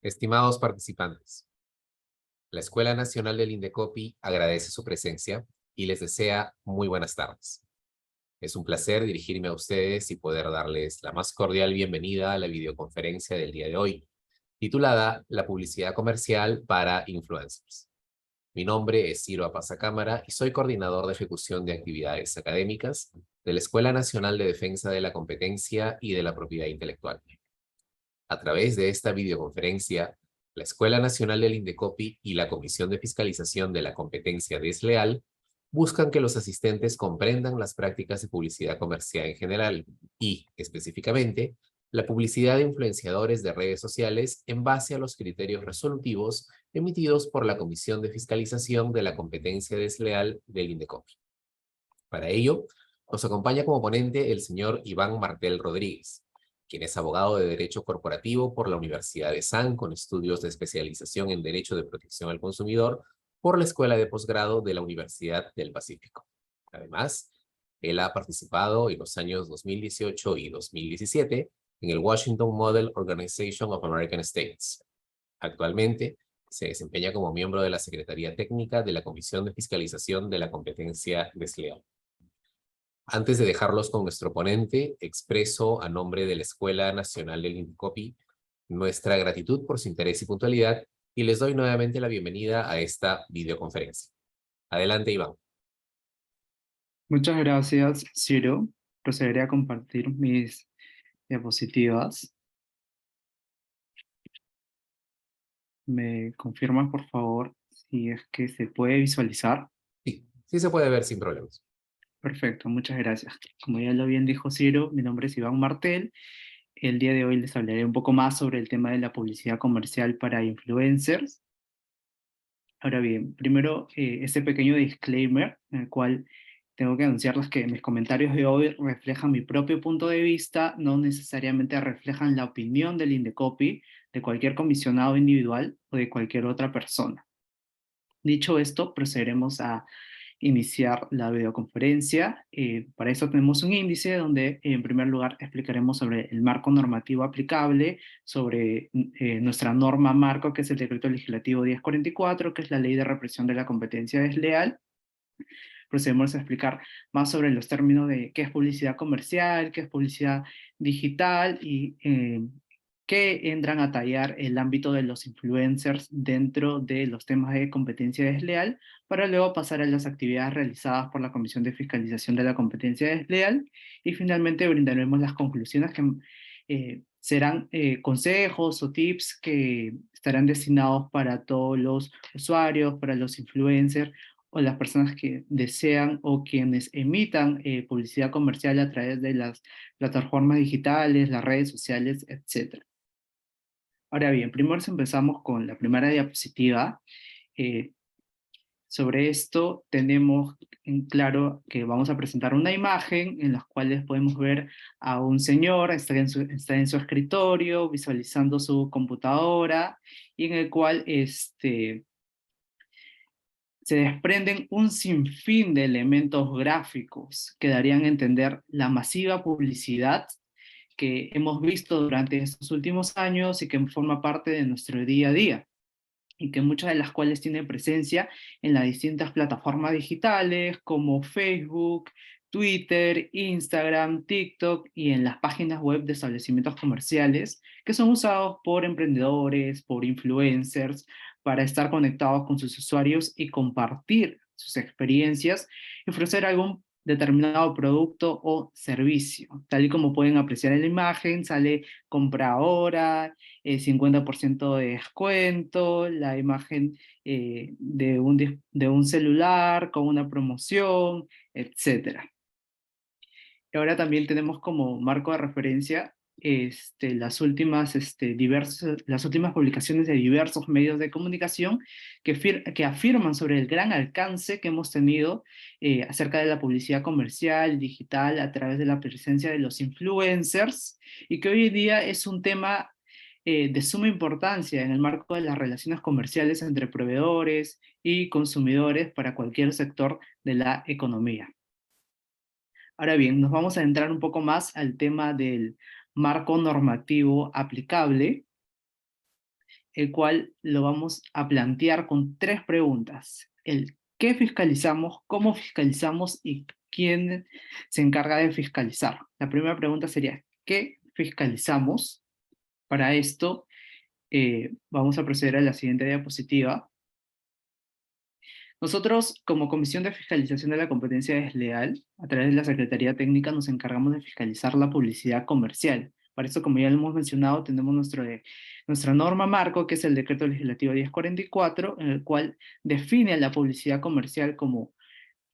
Estimados participantes, la Escuela Nacional del Indecopi agradece su presencia y les desea muy buenas tardes. Es un placer dirigirme a ustedes y poder darles la más cordial bienvenida a la videoconferencia del día de hoy, titulada La publicidad comercial para influencers. Mi nombre es Ciro Apazacámara y soy coordinador de ejecución de actividades académicas de la Escuela Nacional de Defensa de la Competencia y de la Propiedad Intelectual. A través de esta videoconferencia, la Escuela Nacional del Indecopi y la Comisión de Fiscalización de la Competencia Desleal buscan que los asistentes comprendan las prácticas de publicidad comercial en general y, específicamente, la publicidad de influenciadores de redes sociales en base a los criterios resolutivos emitidos por la Comisión de Fiscalización de la Competencia Desleal del Indecopi. Para ello, nos acompaña como ponente el señor Iván Martel Rodríguez, quien es abogado de Derecho Corporativo por la Universidad de San, con estudios de especialización en Derecho de Protección al Consumidor por la Escuela de Posgrado de la Universidad del Pacífico. Además, él ha participado en los años 2018 y 2017 en el Washington Model Organization of American States. Actualmente, se desempeña como miembro de la Secretaría Técnica de la Comisión de Fiscalización de la Competencia Desleal. Antes de dejarlos con nuestro ponente, expreso a nombre de la Escuela Nacional del Indecopi nuestra gratitud por su interés y puntualidad y les doy nuevamente la bienvenida a esta videoconferencia. Adelante, Iván. Muchas gracias, Ciro. Procederé a compartir mis diapositivas. ¿Me confirman, por favor, si es que se puede visualizar? Sí se puede ver sin problemas. Perfecto, muchas gracias. Como ya lo bien dijo Ciro, mi nombre es Iván Martel. El día de hoy les hablaré un poco más sobre el tema de la publicidad comercial para influencers. Ahora bien, primero este pequeño disclaimer en el cual tengo que anunciarles que mis comentarios de hoy reflejan mi propio punto de vista, no necesariamente reflejan la opinión del Indecopi, de cualquier comisionado individual o de cualquier otra persona. Dicho esto, procederemos a iniciar la videoconferencia. Para eso tenemos un índice donde en primer lugar explicaremos sobre el marco normativo aplicable, sobre nuestra norma marco, que es el Decreto Legislativo 1044, que es la Ley de Represión de la Competencia Desleal. Procedemos a explicar más sobre los términos de qué es publicidad comercial, qué es publicidad digital y que entran a tallar el ámbito de los influencers dentro de los temas de competencia desleal, para luego pasar a las actividades realizadas por la Comisión de Fiscalización de la Competencia Desleal y finalmente brindaremos las conclusiones que serán consejos o tips que estarán destinados para todos los usuarios, para los influencers o las personas que desean o quienes emitan publicidad comercial a través de las plataformas digitales, las redes sociales, etc. Ahora bien, primero empezamos con la primera diapositiva. Sobre esto tenemos en claro que vamos a presentar una imagen en la cual podemos ver a un señor, está en su escritorio, visualizando su computadora, y en el cual se desprenden un sinfín de elementos gráficos que darían a entender la masiva publicidad que hemos visto durante estos últimos años y que forma parte de nuestro día a día, y que muchas de las cuales tienen presencia en las distintas plataformas digitales como Facebook, Twitter, Instagram, TikTok y en las páginas web de establecimientos comerciales que son usados por emprendedores, por influencers, para estar conectados con sus usuarios y compartir sus experiencias y ofrecer algún determinado producto o servicio. Tal y como pueden apreciar en la imagen, sale compra ahora, 50% de descuento, la imagen de un celular con una promoción, etcétera. Y ahora también tenemos como marco de referencia las últimas publicaciones de diversos medios de comunicación que afirman sobre el gran alcance que hemos tenido acerca de la publicidad comercial, digital, a través de la presencia de los influencers, y que hoy en día es un tema de suma importancia en el marco de las relaciones comerciales entre proveedores y consumidores para cualquier sector de la economía. Ahora bien, nos vamos a entrar un poco más al tema del marco normativo aplicable. el cual lo vamos a plantear con tres preguntas. El qué fiscalizamos, cómo fiscalizamos y quién se encarga de fiscalizar. La primera pregunta sería, ¿qué fiscalizamos? Para esto, vamos a proceder a la siguiente diapositiva. Nosotros, como Comisión de Fiscalización de la Competencia Desleal, a través de la Secretaría Técnica, nos encargamos de fiscalizar la publicidad comercial. Para eso, como ya lo hemos mencionado, tenemos nuestra norma marco, que es el Decreto Legislativo 1044, en el cual define la publicidad comercial como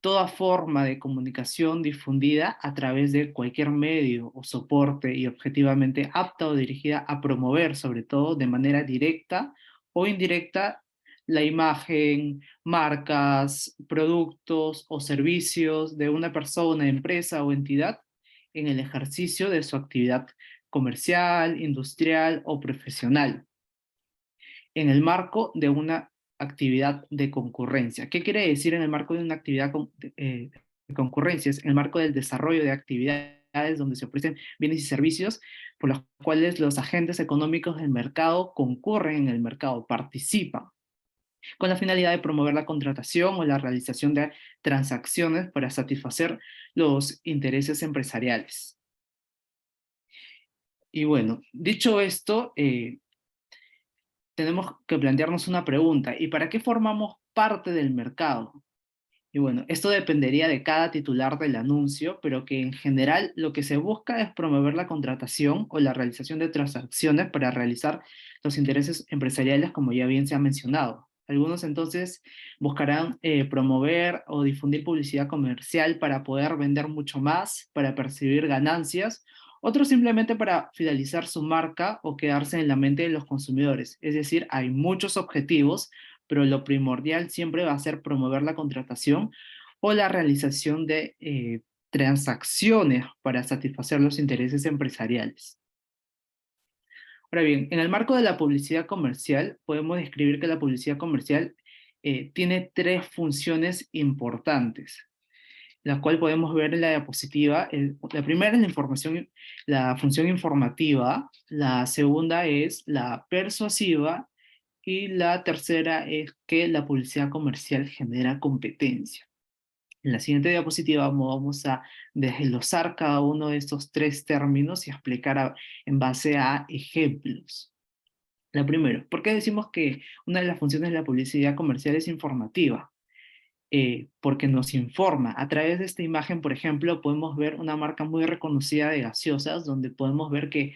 toda forma de comunicación difundida a través de cualquier medio o soporte y objetivamente apta o dirigida a promover, sobre todo de manera directa o indirecta, la imagen, marcas, productos o servicios de una persona, empresa o entidad en el ejercicio de su actividad comercial, industrial o profesional, en el marco de una actividad de concurrencia. ¿Qué quiere decir en el marco de una actividad de concurrencia? Es en el marco del desarrollo de actividades donde se ofrecen bienes y servicios por los cuales los agentes económicos del mercado concurren en el mercado, participan, con la finalidad de promover la contratación o la realización de transacciones para satisfacer los intereses empresariales. Y bueno, dicho esto, tenemos que plantearnos una pregunta: ¿y para qué formamos parte del mercado? Y bueno, esto dependería de cada titular del anuncio, pero que en general lo que se busca es promover la contratación o la realización de transacciones para realizar los intereses empresariales, como ya bien se ha mencionado. Algunos entonces buscarán promover o difundir publicidad comercial para poder vender mucho más, para percibir ganancias, otros simplemente para fidelizar su marca o quedarse en la mente de los consumidores. Es decir, hay muchos objetivos, pero lo primordial siempre va a ser promover la contratación o la realización de transacciones para satisfacer los intereses empresariales. Ahora bien, en el marco de la publicidad comercial, podemos describir que la publicidad comercial tiene tres funciones importantes, la cual podemos ver en la diapositiva. La primera es la función informativa, la segunda es la persuasiva, y la tercera es que la publicidad comercial genera competencia. En la siguiente diapositiva vamos a desglosar cada uno de estos tres términos y explicar en base a ejemplos. La primera, ¿por qué decimos que una de las funciones de la publicidad comercial es informativa? Porque nos informa. A través de esta imagen, por ejemplo, podemos ver una marca muy reconocida de gaseosas, donde podemos ver que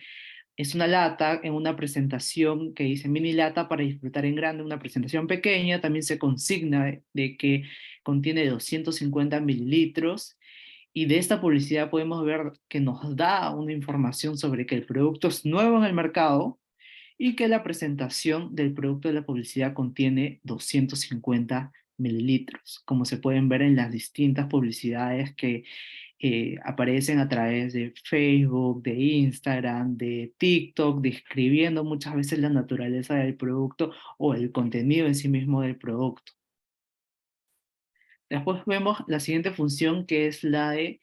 es una lata en una presentación que dice mini lata para disfrutar en grande, una presentación pequeña. También se consigna de que contiene 250 mililitros, y de esta publicidad podemos ver que nos da una información sobre que el producto es nuevo en el mercado y que la presentación del producto de la publicidad contiene 250 mililitros, como se pueden ver en las distintas publicidades que aparecen a través de Facebook, de Instagram, de TikTok, describiendo muchas veces la naturaleza del producto o el contenido en sí mismo del producto. Después vemos la siguiente función, que es la de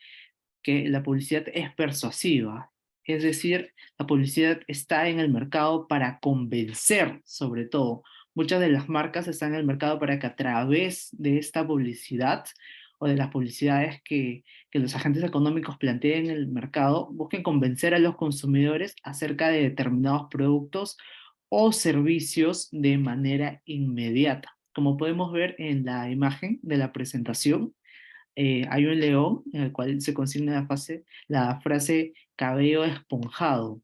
que la publicidad es persuasiva. Es decir, la publicidad está en el mercado para convencer, sobre todo. Muchas de las marcas están en el mercado para que a través de esta publicidad o de las publicidades que los agentes económicos planteen en el mercado, busquen convencer a los consumidores acerca de determinados productos o servicios de manera inmediata. Como podemos ver en la imagen de la presentación, hay un león en el cual se consigna la frase cabello esponjado.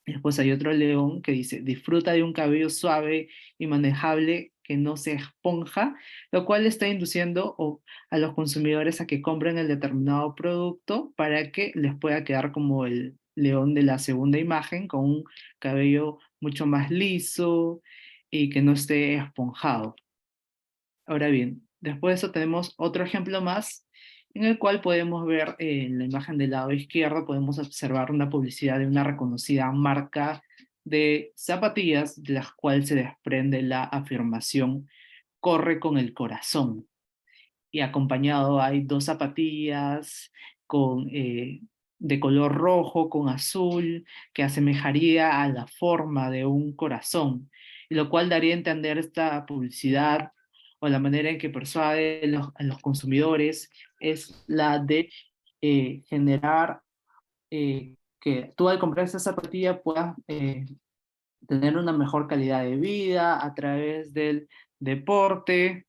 Después hay otro león que dice: disfruta de un cabello suave y manejable que no se esponja, lo cual está induciendo a los consumidores a que compren el determinado producto para que les pueda quedar como el león de la segunda imagen, con un cabello mucho más liso y que no esté esponjado. Ahora bien, después de eso tenemos otro ejemplo más, en el cual podemos ver en la imagen del lado izquierdo, podemos observar una publicidad de una reconocida marca de zapatillas, de las cuales se desprende la afirmación "corre con el corazón". Y acompañado hay dos zapatillas de color rojo con azul, que asemejaría a la forma de un corazón. y lo cual daría a entender esta publicidad o la manera en que persuade a los consumidores es la de generar que tú al comprar esta zapatilla puedas tener una mejor calidad de vida a través del deporte.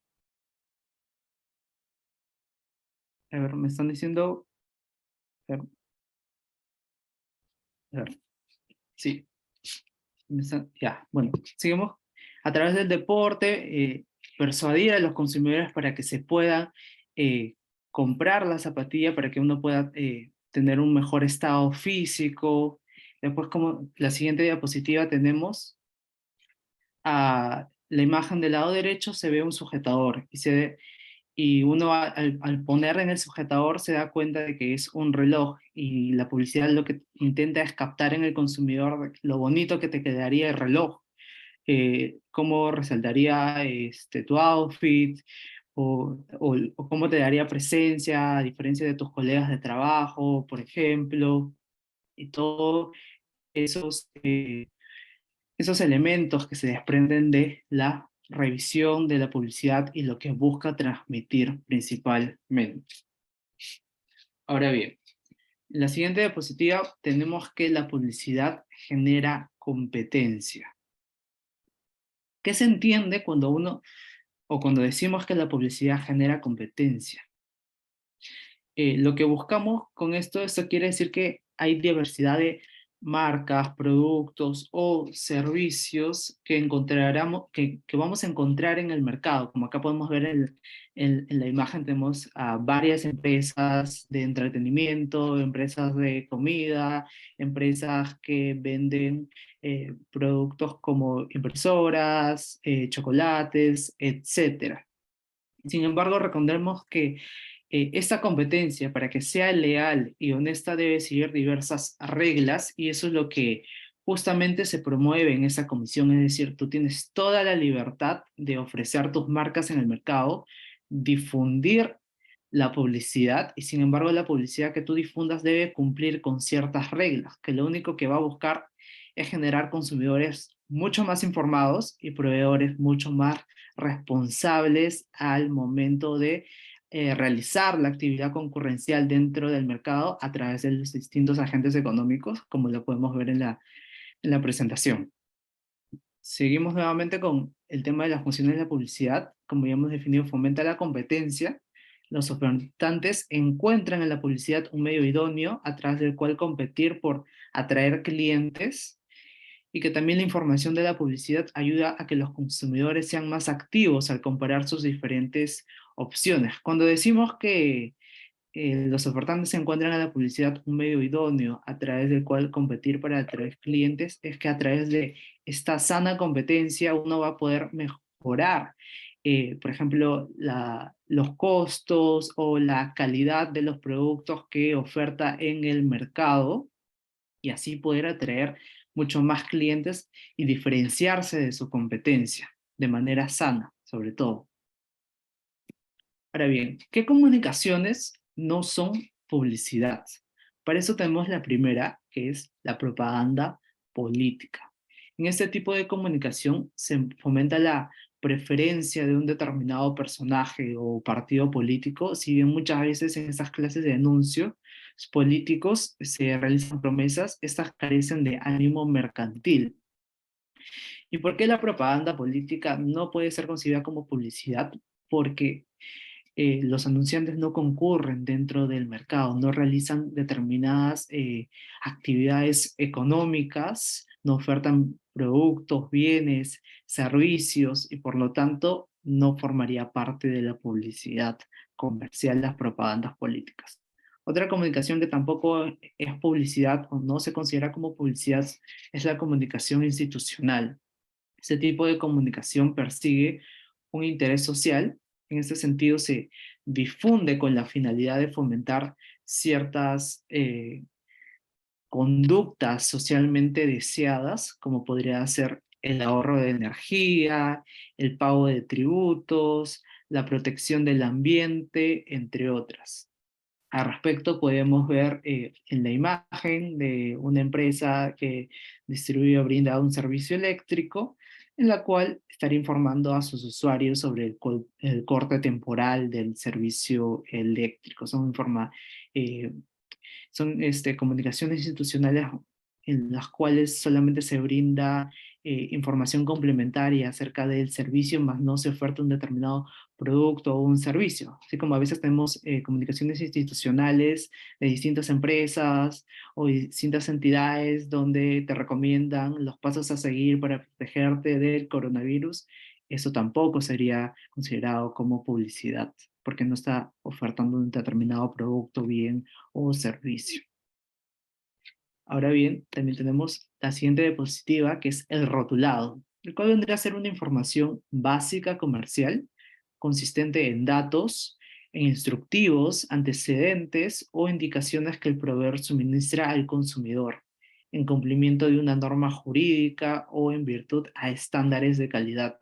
A ver, me están diciendo, a ver, a ver, sí, ya, bueno, seguimos. A través del deporte, persuadir a los consumidores para que se puedan eh, comprar la zapatilla para que uno pueda tener un mejor estado físico. Después, como la siguiente diapositiva, tenemos a la imagen del lado derecho, se ve un sujetador y uno al poner en el sujetador se da cuenta de que es un reloj y la publicidad lo que intenta es captar en el consumidor lo bonito que te quedaría el reloj, cómo resaltaría tu outfit o cómo te daría presencia a diferencia de tus colegas de trabajo, por ejemplo, y todos esos elementos que se desprenden de la revisión de la publicidad y lo que busca transmitir principalmente. Ahora bien, en la siguiente diapositiva tenemos que la publicidad genera competencia. ¿Qué se entiende cuando cuando decimos que la publicidad genera competencia? Lo que buscamos con esto quiere decir que hay diversidad de marcas, productos o servicios que vamos a encontrar en el mercado. Como acá podemos ver en la imagen, tenemos a varias empresas de entretenimiento, empresas de comida, empresas que venden productos como impresoras, chocolates, etcétera. Sin embargo, recordemos que esta competencia, para que sea leal y honesta, debe seguir diversas reglas y eso es lo que justamente se promueve en esa comisión. Es decir, tú tienes toda la libertad de ofrecer tus marcas en el mercado, difundir la publicidad y sin embargo la publicidad que tú difundas debe cumplir con ciertas reglas, que lo único que va a buscar es generar consumidores mucho más informados y proveedores mucho más responsables al momento de realizar la actividad concurrencial dentro del mercado a través de los distintos agentes económicos, como lo podemos ver en la presentación. Seguimos nuevamente con el tema de las funciones de la publicidad. Como ya hemos definido, fomenta la competencia. Los ofertantes encuentran en la publicidad un medio idóneo a través del cual competir por atraer clientes y que también la información de la publicidad ayuda a que los consumidores sean más activos al comparar sus diferentes opciones. Cuando decimos que los ofertantes se encuentran en la publicidad un medio idóneo a través del cual competir para atraer clientes, es que a través de esta sana competencia uno va a poder mejorar, por ejemplo, los costos o la calidad de los productos que oferta en el mercado y así poder atraer mucho más clientes y diferenciarse de su competencia de manera sana, sobre todo. Ahora bien, ¿qué comunicaciones no son publicidad? Para eso tenemos la primera, que es la propaganda política. En este tipo de comunicación se fomenta la preferencia de un determinado personaje o partido político, si bien muchas veces en estas clases de anuncios políticos se realizan promesas, estas carecen de ánimo mercantil. ¿Y por qué la propaganda política no puede ser considerada como publicidad? Porque los anunciantes no concurren dentro del mercado, no realizan determinadas actividades económicas, no ofertan productos, bienes, servicios y por lo tanto no formaría parte de la publicidad comercial las propagandas políticas. Otra comunicación que tampoco es publicidad o no se considera como publicidad es la comunicación institucional. Ese tipo de comunicación persigue un interés social. En ese sentido, se difunde con la finalidad de fomentar ciertas conductas socialmente deseadas, como podría ser el ahorro de energía, el pago de tributos, la protección del ambiente, entre otras. Al respecto, podemos ver en la imagen de una empresa que distribuye o brinda un servicio eléctrico, en la cual estaría informando a sus usuarios sobre el corte temporal del servicio eléctrico. Eh, son comunicaciones institucionales en las cuales solamente se brinda información complementaria acerca del servicio, más no se oferta un determinado producto o un servicio. Así como a veces tenemos comunicaciones institucionales de distintas empresas o distintas entidades donde te recomiendan los pasos a seguir para protegerte del coronavirus, eso tampoco sería considerado como publicidad, porque no está ofertando un determinado producto, bien o servicio. Ahora bien, también tenemos la siguiente diapositiva, que es el rotulado, el cual vendría a ser una información básica comercial, consistente en datos, en instructivos, antecedentes o indicaciones que el proveedor suministra al consumidor, en cumplimiento de una norma jurídica o en virtud a estándares de calidad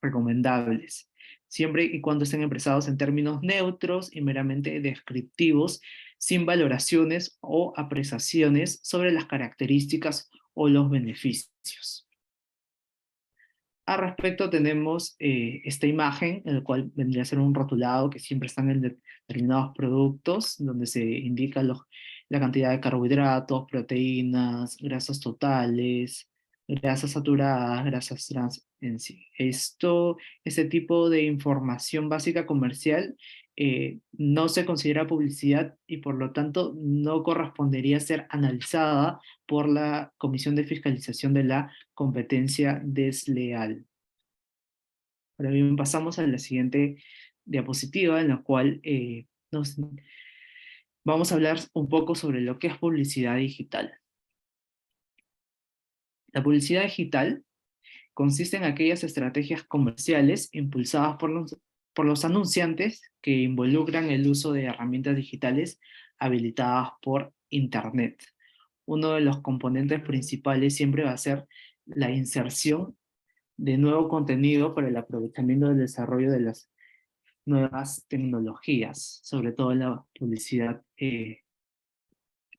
recomendables, siempre y cuando estén expresados en términos neutros y meramente descriptivos, sin valoraciones o apreciaciones sobre las características o los beneficios. Al respecto tenemos esta imagen, en la cual vendría a ser un rotulado que siempre están en determinados productos, donde se indica la cantidad de carbohidratos, proteínas, grasas totales, grasas saturadas, grasas trans en sí. Este tipo de información básica comercial no se considera publicidad y por lo tanto no correspondería ser analizada por la Comisión de Fiscalización de la Competencia Desleal. Ahora bien, pasamos a la siguiente diapositiva en la cual vamos a hablar un poco sobre lo que es publicidad digital. La publicidad digital consiste en aquellas estrategias comerciales impulsadas por los anunciantes que involucran el uso de herramientas digitales habilitadas por Internet. Uno de los componentes principales siempre va a ser la inserción de nuevo contenido para el aprovechamiento del desarrollo de las nuevas tecnologías, sobre todo la publicidad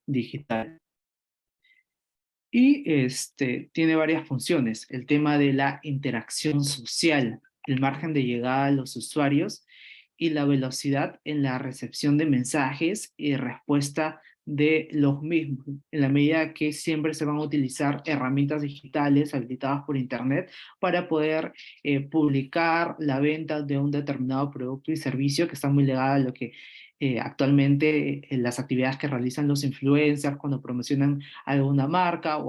digital. Y tiene varias funciones. El tema de la interacción social, el margen de llegada a los usuarios y la velocidad en la recepción de mensajes y respuesta de los mismos, en la medida que siempre se van a utilizar herramientas digitales habilitadas por Internet para poder publicar la venta de un determinado producto y servicio que está muy ligada a lo que actualmente las actividades que realizan los influencers cuando promocionan alguna marca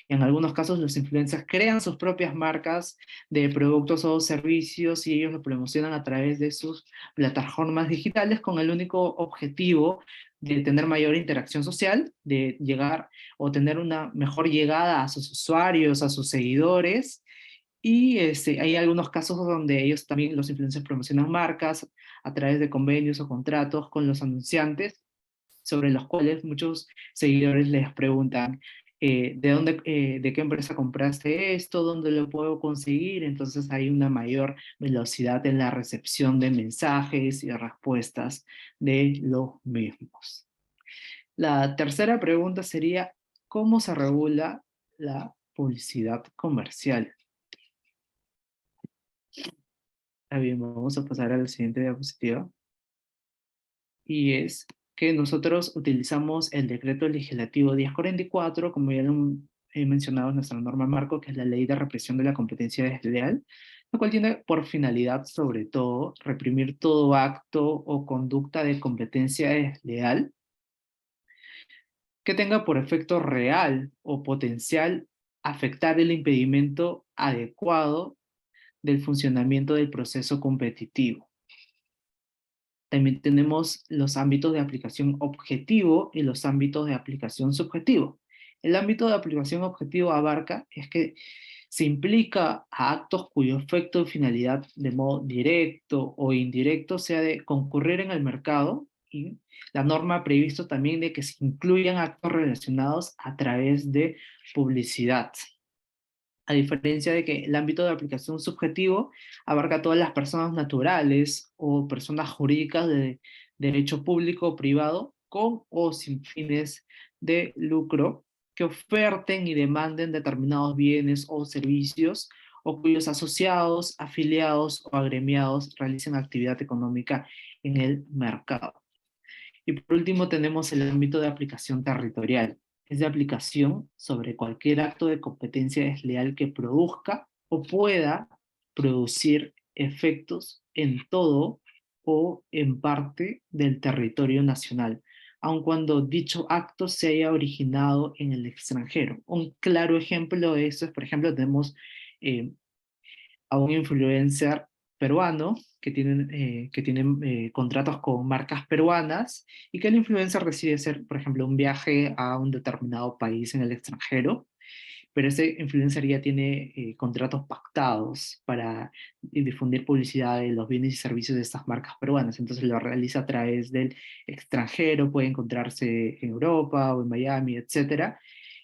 en algunos casos los influencers crean sus propias marcas de productos o servicios y ellos lo promocionan a través de sus plataformas digitales con el único objetivo de tener mayor interacción social, de llegar o tener una mejor llegada a sus usuarios, a sus seguidores. Y hay algunos casos donde ellos también, los influencers, promocionan marcas a través de convenios o contratos con los anunciantes, sobre los cuales muchos seguidores les preguntan, ¿de qué empresa compraste esto? ¿Dónde lo puedo conseguir? Entonces hay una mayor velocidad en la recepción de mensajes y respuestas de los mismos. La tercera pregunta sería, ¿cómo se regula la publicidad comercial? Bien, vamos a pasar a la siguiente diapositiva. Y es que nosotros utilizamos el decreto legislativo 1044, como ya lo he mencionado en nuestra norma marco, que es la Ley de Represión de la Competencia Desleal, lo cual tiene por finalidad, sobre todo, reprimir todo acto o conducta de competencia desleal que tenga por efecto real o potencial afectar el impedimento adecuado del funcionamiento del proceso competitivo. También tenemos los ámbitos de aplicación objetivo y los ámbitos de aplicación subjetivo. El ámbito de aplicación objetivo abarca es que se implica a actos cuyo efecto y finalidad de modo directo o indirecto sea de concurrir en el mercado, y la norma ha previsto también de que se incluyan actos relacionados a través de publicidad. A diferencia de que el ámbito de aplicación subjetivo abarca a todas las personas naturales o personas jurídicas de derecho público o privado con o sin fines de lucro que oferten y demanden determinados bienes o servicios o cuyos asociados, afiliados o agremiados realicen actividad económica en el mercado. Y por último tenemos el ámbito de aplicación territorial. Es de aplicación sobre cualquier acto de competencia desleal que produzca o pueda producir efectos en todo o en parte del territorio nacional, aun cuando dicho acto se haya originado en el extranjero. Un claro ejemplo de eso es, por ejemplo, tenemos eh, a un influencer peruano que tienen contratos con marcas peruanas y que el influencer decide hacer, por ejemplo, un viaje a un determinado país en el extranjero, pero ese influencer ya tiene contratos pactados para difundir publicidad de los bienes y servicios de estas marcas peruanas. Entonces lo realiza a través del extranjero, puede encontrarse en Europa o en Miami, etcétera.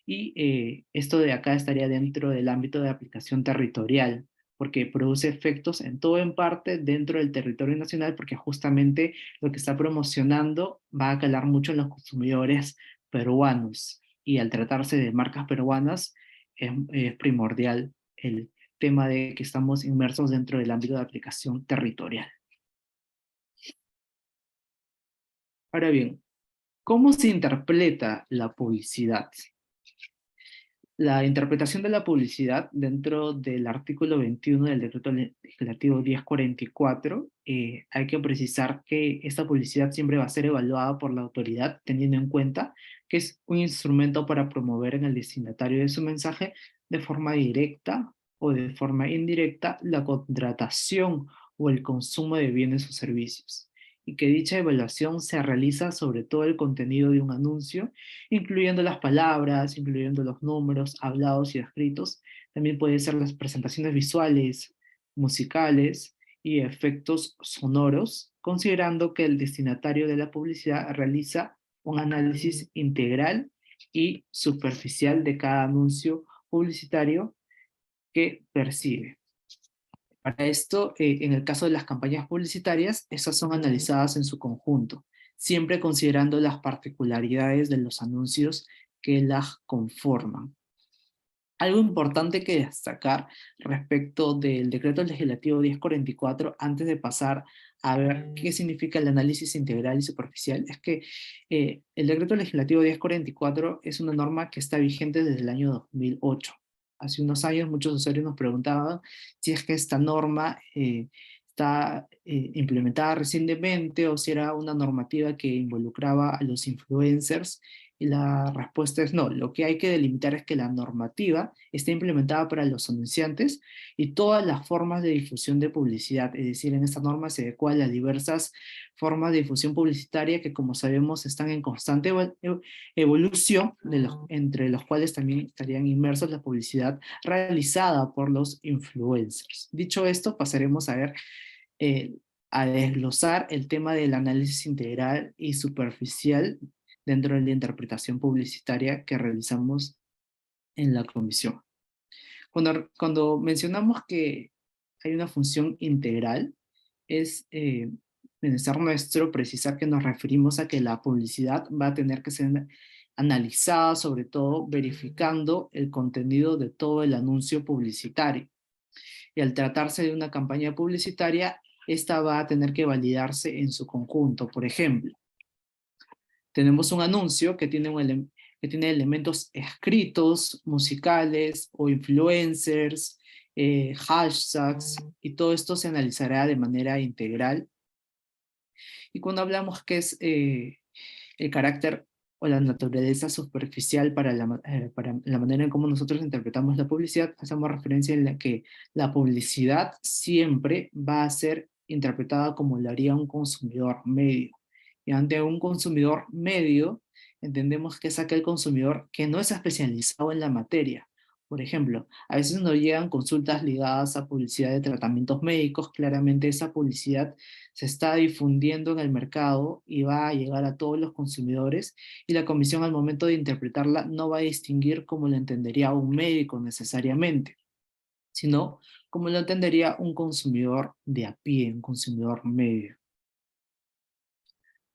Y esto de acá estaría dentro del ámbito de aplicación territorial, porque produce efectos en todo en parte dentro del territorio nacional, porque justamente lo que está promocionando va a calar mucho en los consumidores peruanos. Y al tratarse de marcas peruanas, es primordial el tema de que estamos inmersos dentro del ámbito de aplicación territorial. Ahora bien, ¿cómo se interpreta la publicidad? La interpretación de la publicidad dentro del artículo 21 del Decreto Legislativo 1044, hay que precisar que esta publicidad siempre va a ser evaluada por la autoridad, teniendo en cuenta que es un instrumento para promover en el destinatario de su mensaje de forma directa o de forma indirecta la contratación o el consumo de bienes o servicios, y que dicha evaluación se realiza sobre todo el contenido de un anuncio, incluyendo las palabras, incluyendo los números hablados y escritos. También pueden ser las presentaciones visuales, musicales y efectos sonoros, considerando que el destinatario de la publicidad realiza un análisis integral y superficial de cada anuncio publicitario que percibe. Para esto, en el caso de las campañas publicitarias, esas son analizadas en su conjunto, siempre considerando las particularidades de los anuncios que las conforman. Algo importante que destacar respecto del Decreto Legislativo 1044, antes de pasar a ver qué significa el análisis integral y superficial, es que el Decreto Legislativo 1044 es una norma que está vigente desde el año 2008. Hace unos años muchos usuarios nos preguntaban si es que esta norma está implementada recientemente o si era una normativa que involucraba a los influencers, y la respuesta es no. Lo que hay que delimitar es que la normativa está implementada para los anunciantes y todas las formas de difusión de publicidad. Es decir, en esta norma se adecua a las diversas formas de difusión publicitaria que, como sabemos, están en constante evolución, entre los cuales también estarían inmersos la publicidad realizada por los influencers. Dicho esto, pasaremos a ver, eh, a desglosar el tema del análisis integral y superficial dentro de la interpretación publicitaria que realizamos en la comisión. Cuando mencionamos que hay una función integral, es menester nuestro precisar que nos referimos a que la publicidad va a tener que ser analizada, sobre todo verificando el contenido de todo el anuncio publicitario. Y al tratarse de una campaña publicitaria, esta va a tener que validarse en su conjunto. Por ejemplo, tenemos un anuncio que tiene elementos escritos, musicales o influencers, hashtags, y todo esto se analizará de manera integral. Y cuando hablamos que es el carácter o la naturaleza superficial para la manera en cómo nosotros interpretamos la publicidad, hacemos referencia en la que la publicidad siempre va a ser interpretada como lo haría un consumidor medio. Y ante un consumidor medio, entendemos que es aquel consumidor que no es especializado en la materia. Por ejemplo, a veces nos llegan consultas ligadas a publicidad de tratamientos médicos. Claramente esa publicidad se está difundiendo en el mercado y va a llegar a todos los consumidores, y la comisión al momento de interpretarla no va a distinguir como lo entendería un médico necesariamente, sino como lo entendería un consumidor de a pie, un consumidor medio.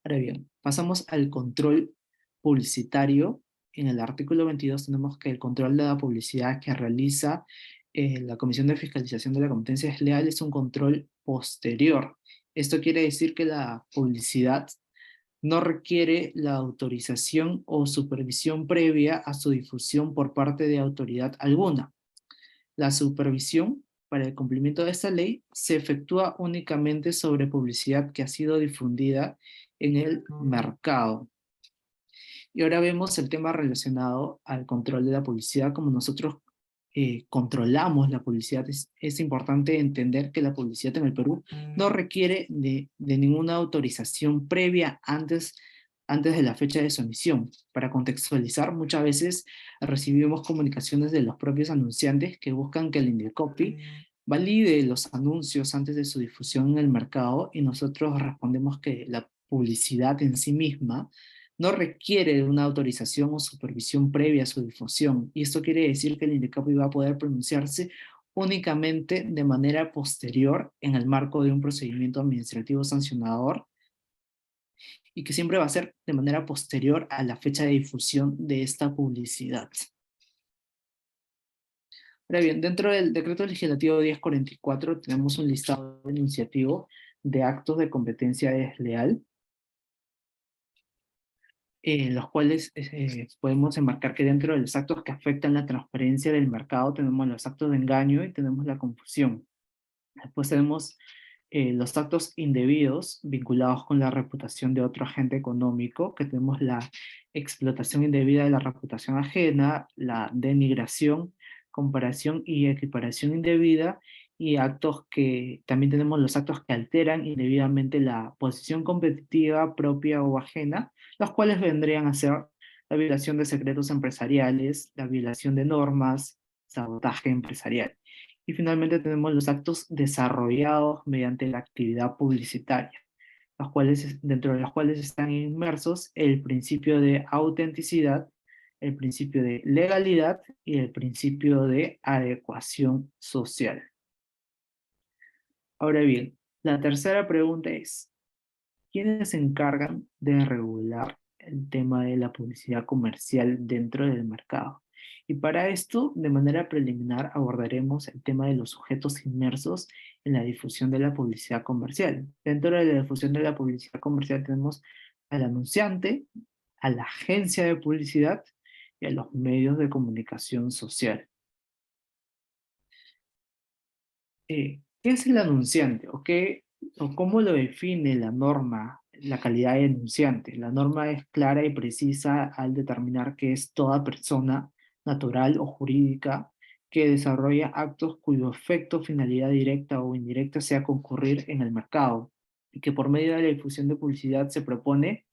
Ahora bien, pasamos al control publicitario. En el artículo 22 tenemos que el control de la publicidad que realiza la Comisión de Fiscalización de la Competencia Desleal es un control posterior. Esto quiere decir que la publicidad no requiere la autorización o supervisión previa a su difusión por parte de autoridad alguna. La supervisión para el cumplimiento de esta ley se efectúa únicamente sobre publicidad que ha sido difundida en el mercado. Y ahora vemos el tema relacionado al control de la publicidad, como nosotros controlamos la publicidad. Es importante entender que la publicidad en el Perú no requiere de ninguna autorización previa antes de la fecha de su emisión. Para contextualizar, muchas veces recibimos comunicaciones de los propios anunciantes que buscan que el Indecopy valide los anuncios antes de su difusión en el mercado, y nosotros respondemos que la publicidad en sí misma no requiere de una autorización o supervisión previa a su difusión, y esto quiere decir que el INDECOPI va a poder pronunciarse únicamente de manera posterior en el marco de un procedimiento administrativo sancionador, y que siempre va a ser de manera posterior a la fecha de difusión de esta publicidad. Ahora bien, dentro del Decreto Legislativo 1044 tenemos un listado enunciativo de actos de competencia desleal, los cuales podemos enmarcar que dentro de los actos que afectan la transparencia del mercado tenemos los actos de engaño y tenemos la confusión. Después tenemos los actos indebidos vinculados con la reputación de otro agente económico, que tenemos la explotación indebida de la reputación ajena, la denigración, comparación y equiparación indebida, y también tenemos los actos que alteran indebidamente la posición competitiva propia o ajena, los cuales vendrían a ser la violación de secretos empresariales, la violación de normas, sabotaje empresarial. Y finalmente tenemos los actos desarrollados mediante la actividad publicitaria, dentro de los cuales están inmersos el principio de autenticidad, el principio de legalidad y el principio de adecuación social. Ahora bien, la tercera pregunta es: ¿quiénes se encargan de regular el tema de la publicidad comercial dentro del mercado? Y para esto, de manera preliminar, abordaremos el tema de los sujetos inmersos en la difusión de la publicidad comercial. Dentro de la difusión de la publicidad comercial tenemos al anunciante, a la agencia de publicidad y a los medios de comunicación social. ¿Qué es el anunciante? ¿O cómo lo define la norma, la calidad de anunciante? La norma es clara y precisa al determinar que es toda persona natural o jurídica que desarrolla actos cuyo efecto, finalidad directa o indirecta sea concurrir en el mercado, y que por medio de la difusión de publicidad se propone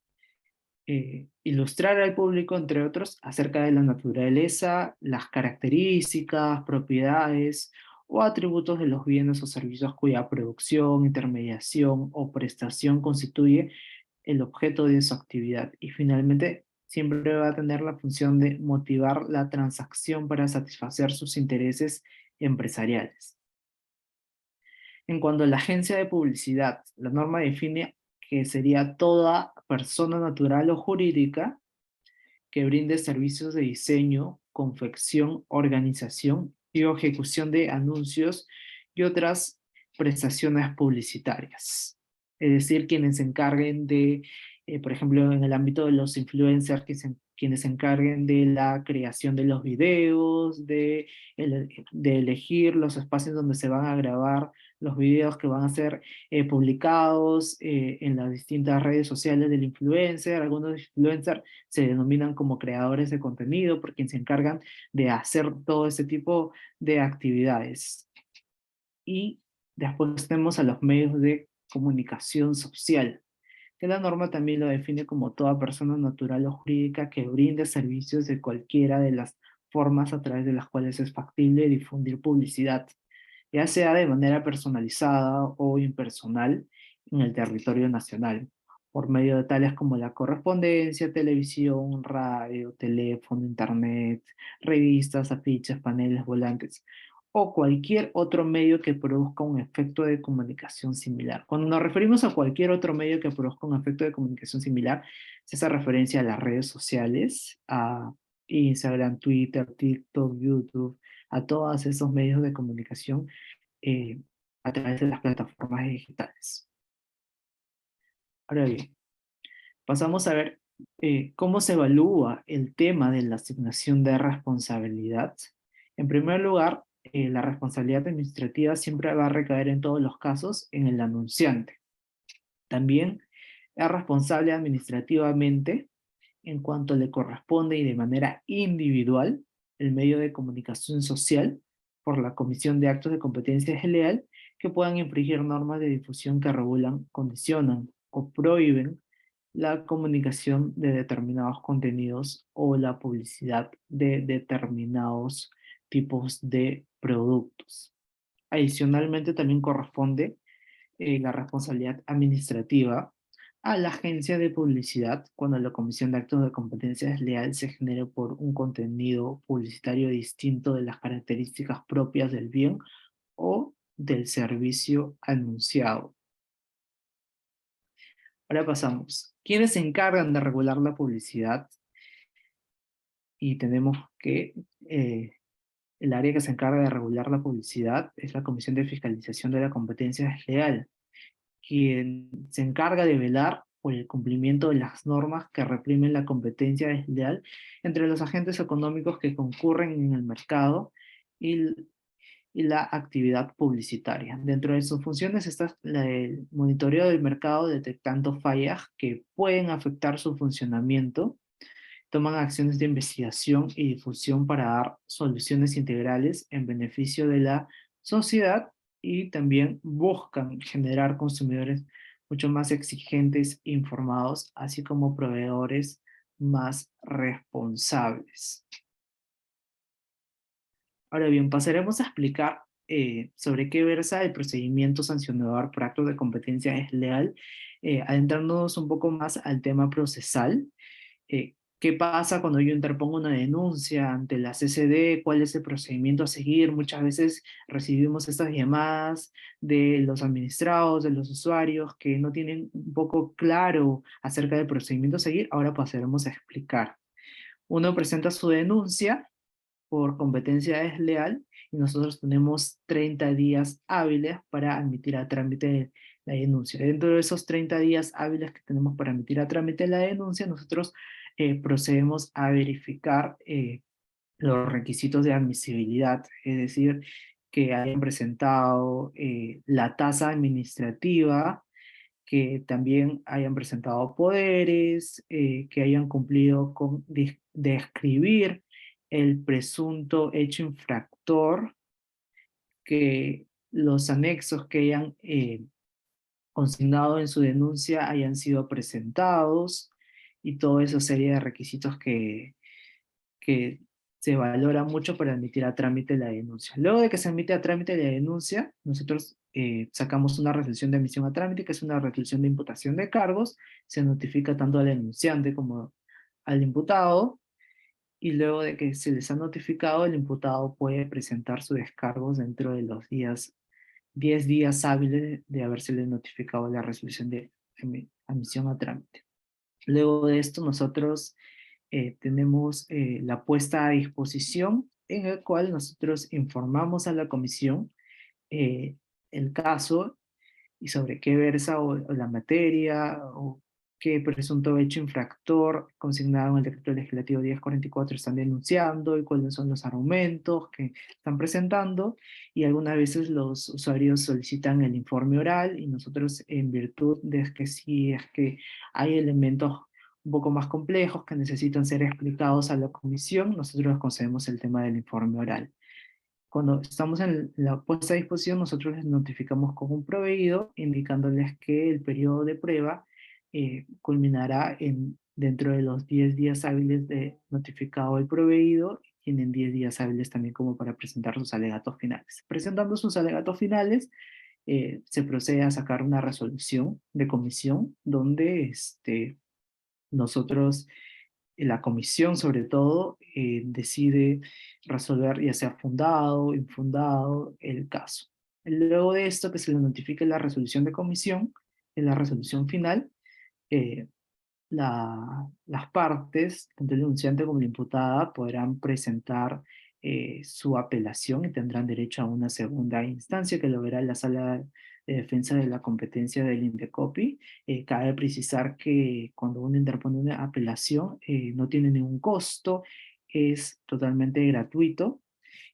ilustrar al público, entre otros, acerca de la naturaleza, las características, propiedades o atributos de los bienes o servicios cuya producción, intermediación o prestación constituye el objeto de su actividad. Y finalmente, siempre va a tener la función de motivar la transacción para satisfacer sus intereses empresariales. En cuanto a la agencia de publicidad, la norma define que sería toda persona natural o jurídica que brinde servicios de diseño, confección, organización y ejecución de anuncios y otras prestaciones publicitarias. Es decir, quienes se encarguen de, por ejemplo, en el ámbito de los influencers, quienes se encarguen de la creación de los videos, de elegir los espacios donde se van a grabar los videos que van a ser publicados en las distintas redes sociales del influencer. Algunos influencers se denominan como creadores de contenido, por quien se encargan de hacer todo ese tipo de actividades. Y después tenemos a los medios de comunicación social, que la norma también lo define como toda persona natural o jurídica que brinde servicios de cualquiera de las formas a través de las cuales es factible difundir publicidad, ya sea de manera personalizada o impersonal en el territorio nacional, por medio de tales como la correspondencia, televisión, radio, teléfono, internet, revistas, afiches, paneles, volantes, o cualquier otro medio que produzca un efecto de comunicación similar. Cuando nos referimos a cualquier otro medio que produzca un efecto de comunicación similar, se hace referencia a las redes sociales, a Instagram, Twitter, TikTok, YouTube, a todos esos medios de comunicación eh, a través de las plataformas digitales. Ahora bien, pasamos a ver cómo se evalúa el tema de la asignación de responsabilidad. En primer lugar, la responsabilidad administrativa siempre va a recaer en todos los casos en el anunciante. También es responsable administrativamente en cuanto le corresponde y de manera individual el medio de comunicación social por la comisión de actos de competencia desleal que puedan infringir normas de difusión que regulan, condicionan o prohíben la comunicación de determinados contenidos o la publicidad de determinados tipos de productos. Adicionalmente, también corresponde la responsabilidad administrativa a la agencia de publicidad cuando la comisión de actos de competencia desleal se genere por un contenido publicitario distinto de las características propias del bien o del servicio anunciado. Ahora pasamos. ¿Quiénes se encargan de regular la publicidad? Y tenemos que el área que se encarga de regular la publicidad es la Comisión de Fiscalización de la Competencia Desleal, quien se encarga de velar por el cumplimiento de las normas que reprimen la competencia desleal entre los agentes económicos que concurren en el mercado y, y la actividad publicitaria. Dentro de sus funciones está el monitoreo del mercado detectando fallas que pueden afectar su funcionamiento, toman acciones de investigación y difusión para dar soluciones integrales en beneficio de la sociedad y también buscan generar consumidores mucho más exigentes, informados, así como proveedores más responsables. Ahora bien, pasaremos a explicar sobre qué versa el procedimiento sancionador por actos de competencia desleal, adentrándonos un poco más al tema procesal. ¿Qué pasa cuando yo interpongo una denuncia ante la CCD? ¿Cuál es el procedimiento a seguir? Muchas veces recibimos estas llamadas de los administrados, de los usuarios que no tienen un poco claro acerca del procedimiento a seguir. Ahora pasaremos a explicar. Uno presenta su denuncia por competencia desleal y nosotros tenemos 30 días hábiles para admitir a trámite la denuncia. Dentro de esos 30 días hábiles que tenemos para admitir a trámite la denuncia, nosotros procedemos a verificar los requisitos de admisibilidad, es decir, que hayan presentado la tasa administrativa, que también hayan presentado poderes, que hayan cumplido con describir el presunto hecho infractor, que los anexos que hayan consignado en su denuncia hayan sido presentados y toda esa serie de requisitos que se valora mucho para admitir a trámite la denuncia. Luego de que se admite a trámite la denuncia, nosotros sacamos una resolución de admisión a trámite, que es una resolución de imputación de cargos, se notifica tanto al denunciante como al imputado, y luego de que se les ha notificado, el imputado puede presentar sus descargos dentro de los 10 días hábiles de habérsele notificado la resolución de admisión a trámite. Luego de esto, nosotros tenemos la puesta a disposición en el cual nosotros informamos a la comisión eh, el caso y sobre qué versa o la materia o qué presunto hecho infractor consignado en el decreto legislativo 1044 están denunciando y cuáles son los argumentos que están presentando, y algunas veces los usuarios solicitan el informe oral y nosotros, en virtud de que si es que hay elementos un poco más complejos que necesitan ser explicados a la comisión, nosotros les concedemos el tema del informe oral. Cuando estamos en la puesta a disposición, nosotros les notificamos con un proveído, indicándoles que el periodo de prueba culminará dentro de los 10 días hábiles de notificado el proveído. Tienen 10 días hábiles también como para presentar sus alegatos finales. Presentando sus alegatos finales, se procede a sacar una resolución de comisión donde nosotros, la comisión sobre todo, decide resolver ya sea fundado o infundado el caso. Luego de esto, que se le notifique la resolución de comisión, en la resolución final, eh, las partes, tanto el denunciante como la imputada, podrán presentar su apelación y tendrán derecho a una segunda instancia que lo verá la Sala de Defensa de la Competencia del INDECOPI. Cabe precisar que cuando uno interpone una apelación no tiene ningún costo, es totalmente gratuito.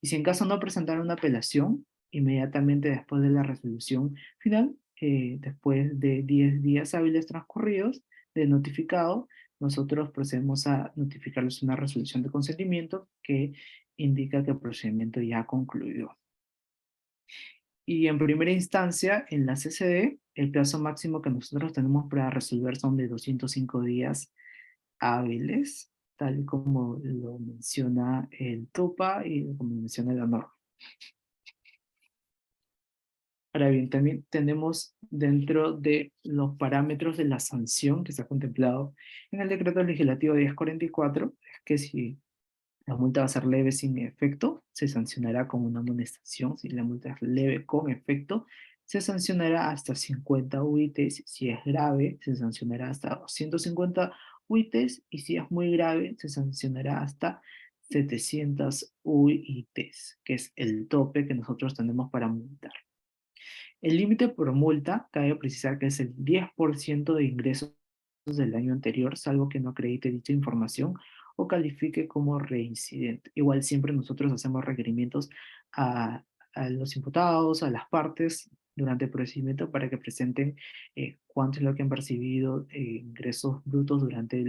Y si en caso no presentar una apelación, inmediatamente después de la resolución final, después de 10 días hábiles transcurridos de notificado, nosotros procedemos a notificarles una resolución de consentimiento que indica que el procedimiento ya ha concluido. Y en primera instancia, en la CCD, el plazo máximo que nosotros tenemos para resolver son de 205 días hábiles, tal como lo menciona el TUPA y como menciona la norma. Ahora bien, también tenemos dentro de los parámetros de la sanción que se ha contemplado en el decreto legislativo 1044, es que si la multa va a ser leve sin efecto, se sancionará con una amonestación. Si la multa es leve con efecto, se sancionará hasta 50 UITs. Si es grave, se sancionará hasta 250 UITs. Y si es muy grave, se sancionará hasta 700 UITs, que es el tope que nosotros tenemos para multar. El límite por multa, cabe precisar que es el 10% de ingresos del año anterior, salvo que no acredite dicha información o califique como reincidente. Igual siempre nosotros hacemos requerimientos a, a los imputados, a las partes durante el procedimiento para que presenten cuánto es lo que han percibido ingresos brutos durante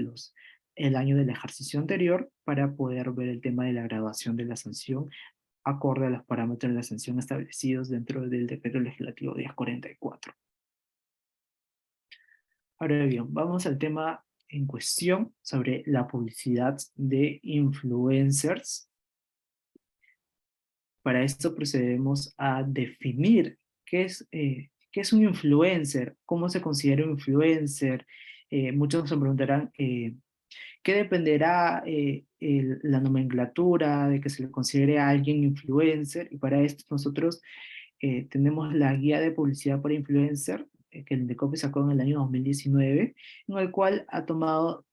el año del ejercicio anterior para poder ver el tema de la graduación de la sanción acorde a los parámetros de la sanción establecidos dentro del decreto legislativo 1044. Ahora bien, vamos al tema en cuestión sobre la publicidad de influencers. Para esto procedemos a definir qué es un influencer, cómo se considera un influencer. Muchos se preguntarán, ¿qué dependerá la nomenclatura de que se le considere a alguien influencer? Y para esto nosotros tenemos la guía de publicidad para influencer, que el INDECOPI sacó en el año 2019, en el cual ha tomado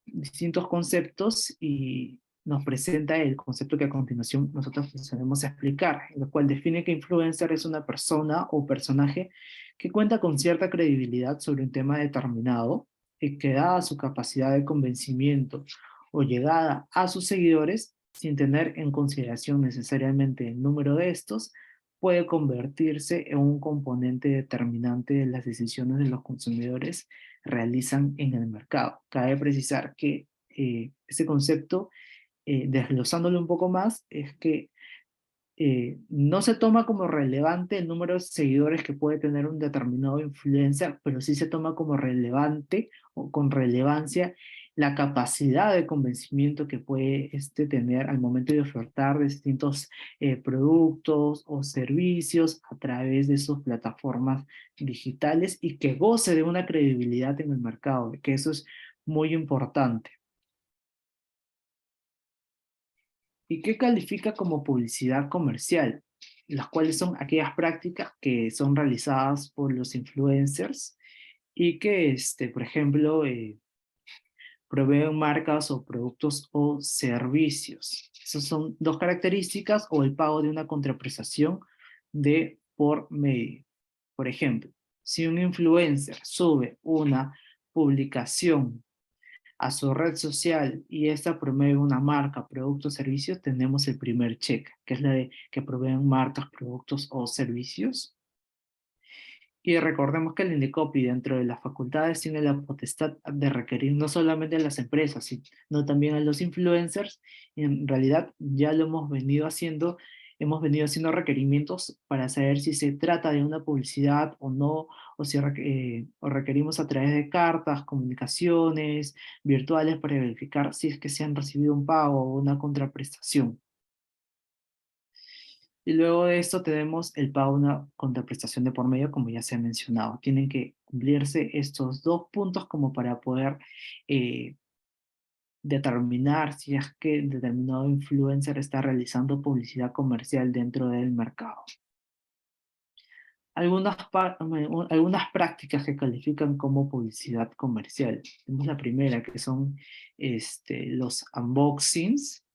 distintos conceptos y nos presenta el concepto que a continuación nosotros procedemos a explicar, en el cual define que influencer es una persona o personaje que cuenta con cierta credibilidad sobre un tema determinado, y que dada su capacidad de convencimiento o llegada a sus seguidores, sin tener en consideración necesariamente el número de estos, puede convertirse en un componente determinante de las decisiones de los consumidores realizan en el mercado. Cabe precisar que ese concepto, desglosándolo un poco más, es que no se toma como relevante el número de seguidores que puede tener un determinado influencer, pero sí se toma como relevante o con relevancia la capacidad de convencimiento que puede tener al momento de ofertar distintos productos o servicios a través de sus plataformas digitales y que goce de una credibilidad en el mercado, que eso es muy importante. ¿Y qué califica como publicidad comercial? Las cuales son aquellas prácticas que son realizadas por los influencers y que, por ejemplo, proveen marcas o productos o servicios. Esas son dos características o el pago de una contraprestación de por medio. Por ejemplo, si un influencer sube una publicación a su red social y esta promueve una marca, producto o servicio, tenemos el primer check, que es la de que proveen marcas, productos o servicios. Y recordemos que el INDECOPI dentro de las facultades tiene la potestad de requerir no solamente a las empresas, sino también a los influencers. Y en realidad ya lo hemos venido haciendo requerimientos para saber si se trata de una publicidad o no, o si o requerimos a través de cartas, comunicaciones virtuales para verificar si es que se han recibido un pago o una contraprestación. Y luego de esto tenemos el pago de una contraprestación de por medio, como ya se ha mencionado. Tienen que cumplirse estos dos puntos como para poder eh, determinar si es que determinado influencer está realizando publicidad comercial dentro del mercado. algunas prácticas que califican como publicidad comercial. Tenemos la primera, que son los unboxings,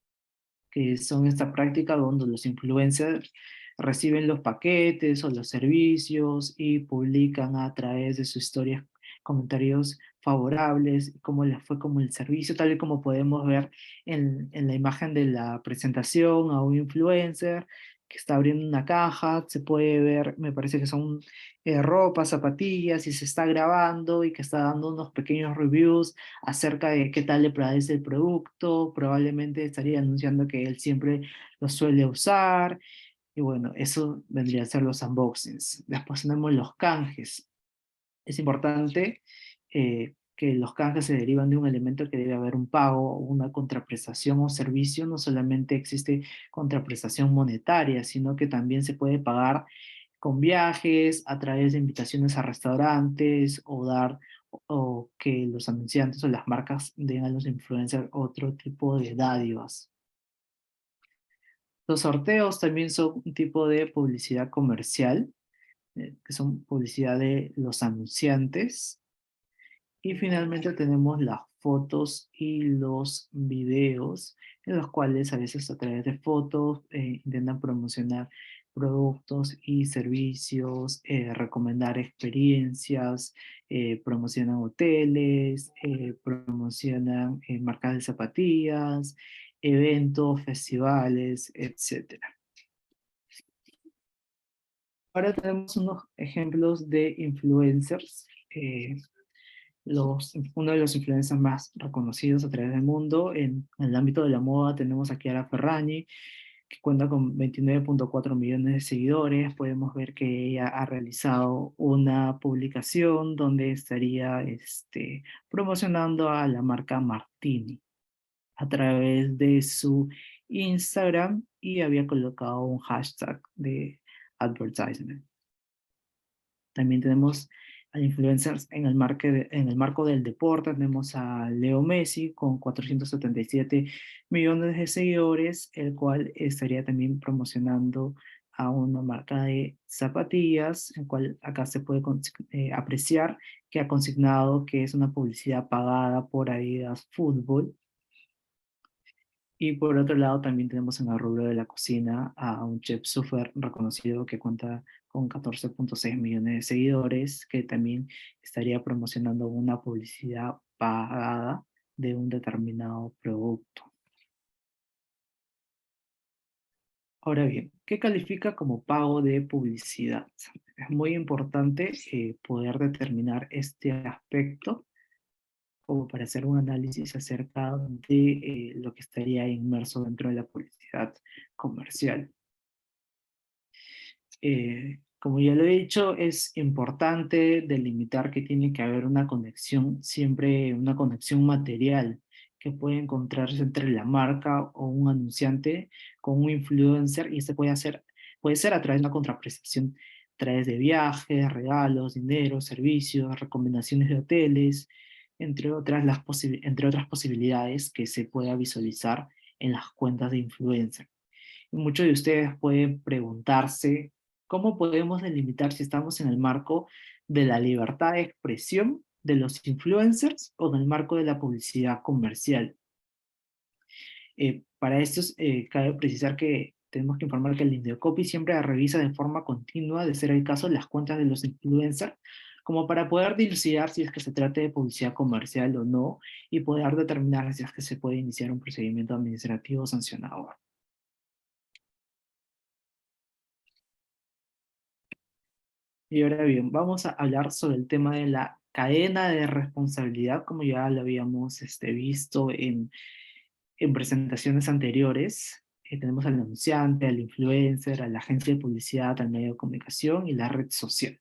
que son esta práctica donde los influencers reciben los paquetes o los servicios y publican a través de sus historias comentarios favorables, cómo les fue como el servicio, tal y como podemos ver en la imagen de la presentación a un influencer que está abriendo una caja, se puede ver, me parece que son ropa, zapatillas, y se está grabando y que está dando unos pequeños reviews acerca de qué tal le parece el producto, probablemente estaría anunciando que él siempre lo suele usar, y bueno, eso vendría a ser los unboxings. Después tenemos los canjes. Es importante que los canjes se derivan de un elemento que debe haber un pago, una contraprestación o servicio. No solamente existe contraprestación monetaria, sino que también se puede pagar con viajes, a través de invitaciones a restaurantes, o que los anunciantes o las marcas den a los influencers otro tipo de dádivas. Los sorteos también son un tipo de publicidad comercial, que son publicidad de los anunciantes. Y finalmente tenemos las fotos y los videos, en los cuales a veces a través de fotos intentan promocionar productos y servicios, recomendar experiencias, promocionan hoteles, promocionan marcas de zapatillas, eventos, festivales, etcétera. Ahora tenemos unos ejemplos de influencers. Uno de los influencers más reconocidos a través del mundo. En el ámbito de la moda tenemos a Chiara Ferragni, que cuenta con 29.4 millones de seguidores. Podemos ver que ella ha realizado una publicación donde estaría promocionando a la marca Martini a través de su Instagram, y había colocado un hashtag de advertisement. También tenemos a influencers en el marco del deporte. Tenemos a Leo Messi con 477 millones de seguidores, el cual estaría también promocionando a una marca de zapatillas, el cual acá se puede apreciar que ha consignado que es una publicidad pagada por Adidas Fútbol. Y por otro lado, también tenemos en el rubro de la cocina a un chef súper reconocido que cuenta con 14.6 millones de seguidores, que también estaría promocionando una publicidad pagada de un determinado producto. Ahora bien, ¿qué califica como pago de publicidad? Es muy importante poder determinar este aspecto como para hacer un análisis acerca de lo que estaría inmerso dentro de la publicidad comercial. Como ya lo he dicho, es importante delimitar que tiene que haber una conexión, siempre una conexión material que puede encontrarse entre la marca o un anunciante con un influencer, y este puede ser a través de una contraprestación, a través de viajes, regalos, dinero, servicios, recomendaciones de hoteles, entre otras posibilidades que se pueda visualizar en las cuentas de influencer. Muchos de ustedes pueden preguntarse cómo podemos delimitar si estamos en el marco de la libertad de expresión de los influencers o en el marco de la publicidad comercial. Para esto cabe precisar que tenemos que informar que el Indecopi siempre revisa de forma continua, de ser el caso, las cuentas de los influencers, como para poder dilucidar si es que se trata de publicidad comercial o no, y poder determinar si es que se puede iniciar un procedimiento administrativo sancionador. Y ahora bien, vamos a hablar sobre el tema de la cadena de responsabilidad, como ya lo habíamos visto en presentaciones anteriores. Tenemos al anunciante, al influencer, a la agencia de publicidad, al medio de comunicación y la red social.